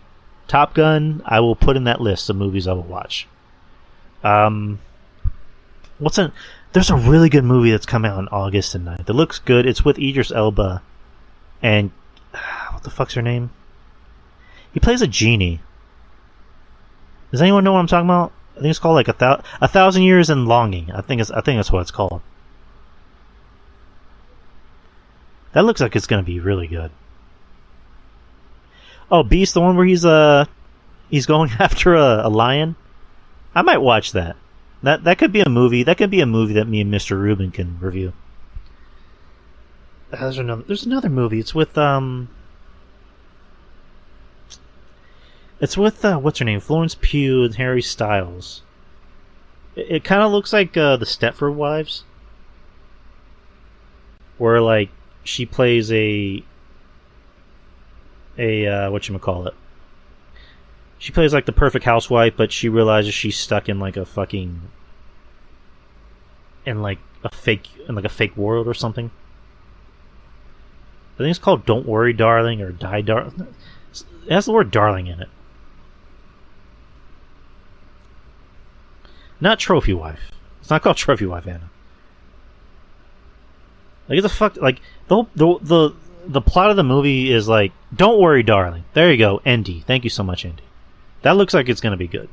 [SPEAKER 2] Top Gun, I will put in that list of movies I will watch. There's a really good movie that's coming out on August the 9th. It looks good. It's with Idris Elba. And what the fuck's her name? He plays a genie. Does anyone know what I'm talking about? I think it's called like a Thousand Years in Longing. I think that's what it's called. That looks like it's gonna be really good. Oh, Beast, the one where he's going after a lion. I might watch that. That could be a movie. That could be a movie that me and Mr. Rubin can review. There's another movie. It's with what's her name? Florence Pugh and Harry Styles. It kind of looks like the Stepford Wives, where like she plays a whatchamacallit. She plays like the perfect housewife, but she realizes she's stuck in like a fake world or something. I think it's called Don't Worry Darling or Die Darling. It has the word darling in it. Not Trophy Wife. It's not called Trophy Wife, Anna. Like the fuck, like the plot of the movie is like, Don't Worry Darling. There you go, Andy. Thank you so much, Andy. That looks like it's gonna be good.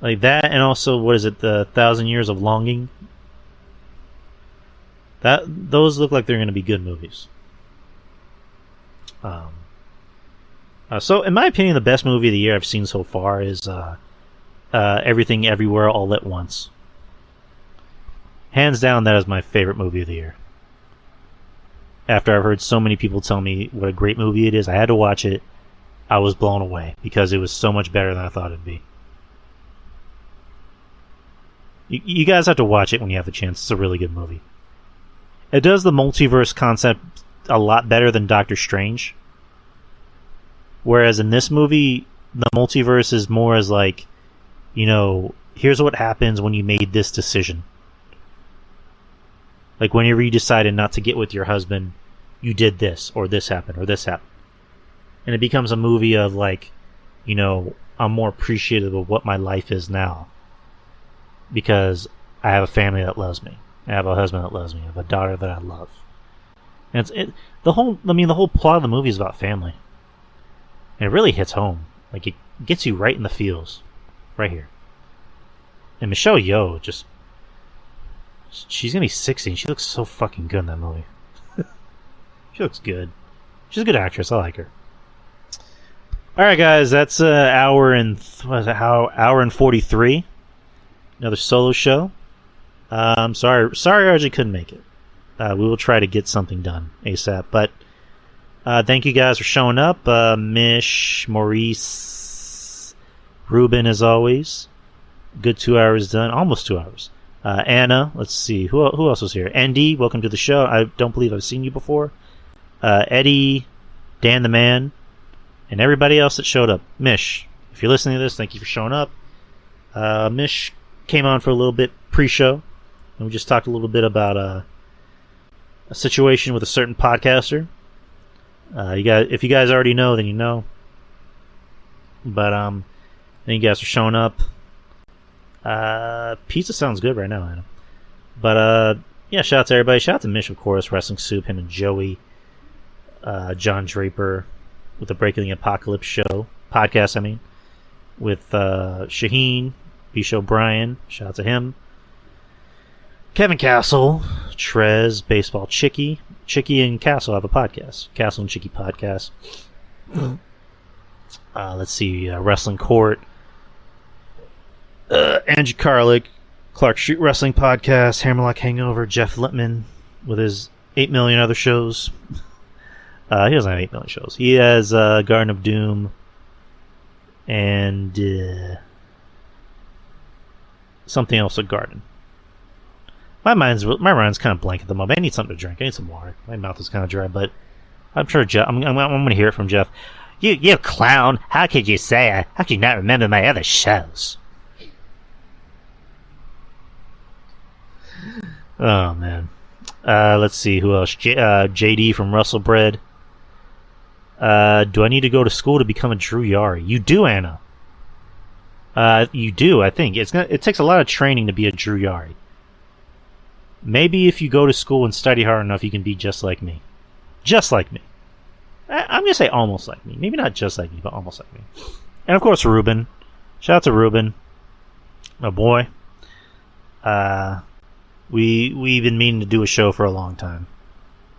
[SPEAKER 2] Like that, and also, what is it, the 1,000 Years of Longing? Those look like they're going to be good movies. So, in my opinion, the best movie of the year I've seen so far is Everything Everywhere All at Once. Hands down, that is my favorite movie of the year. After I've heard so many people tell me what a great movie it is, I had to watch it. I was blown away because it was so much better than I thought it'd be. You guys have to watch it when you have the chance. It's a really good movie. It does the multiverse concept a lot better than Doctor Strange. Whereas in this movie, the multiverse is more as like, here's what happens when you made this decision. Like whenever you decided not to get with your husband, you did this, or this happened, or this happened. And it becomes a movie of like, I'm more appreciative of what my life is now. Because I have a family that loves me. I have a husband that loves me. I have a daughter that I love. And the whole plot of the movie is about family. And it really hits home. Like it gets you right in the feels. Right here. And Michelle Yeoh she's gonna be 60 and she looks so fucking good in that movie. She looks good. She's a good actress. I like her. Alright guys, that's hour and 43. Another solo show. I'm sorry RJ couldn't make it. We will try to get something done ASAP. But thank you guys for showing up. Mish, Maurice, Ruben, as always. Good 2 hours done. Almost 2 hours. Anna, let's see. Who else was here? Andy, welcome to the show. I don't believe I've seen you before. Eddie, Dan the Man, and everybody else that showed up. Mish, if you're listening to this, thank you for showing up. Mish came on for a little bit pre-show, and we just talked a little bit about a situation with a certain podcaster. If you guys already know, then you know. But thank you guys for showing up. Pizza sounds good right now, Anna. But yeah, shout out to everybody. Shout out to Mish, of course, Wrestling Soup, him and Joey, John Draper with the Breaking the Apocalypse podcast. I mean, with Shaheen. Bisha O'Brien, shout out to him. Kevin Castle, Trez, Baseball Chicky. Chicky and Castle have a podcast. Castle and Chicky podcast. Let's see, Wrestling Court. Angie Carlick, Clark Street Wrestling Podcast, Hammerlock Hangover, Jeff Lippman with his 8 million other shows. He doesn't have 8 million shows. He has Garden of Doom and something else at Garden. My mind's kind of blank at the moment. I need something to drink. I need some water. My mouth is kind of dry, but I'm sure Jeff. I'm going to hear it from Jeff. You clown! How could you say? How could you not remember my other shows? Oh man. Let's see who else. JD from Russellbred. Do I need to go to school to become a Drew Yari? You do, Anna. You do. I think it takes a lot of training to be a Drew Yari. Maybe if you go to school and study hard enough, you can be just like me. Just like me. I'm going to say almost like me. Maybe not just like me, but almost like me. And of course, Ruben. Shout out to Ruben. My boy. We've been meaning to do a show for a long time.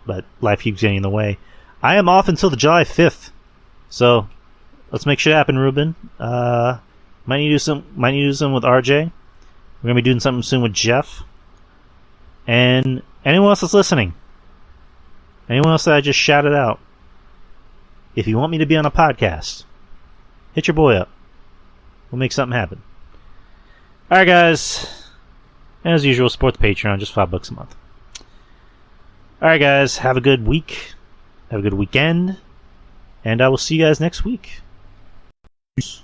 [SPEAKER 2] But life keeps getting in the way. I am off until the July 5th. So, let's make shit happen, Ruben. Might need to do some with RJ. We're going to be doing something soon with Jeff. And anyone else that's listening, anyone else that I just shouted out, if you want me to be on a podcast, hit your boy up. We'll make something happen. Alright, guys. As usual, support the Patreon, just $5 a month. Alright, guys. Have a good week. Have a good weekend. And I will see you guys next week. Peace.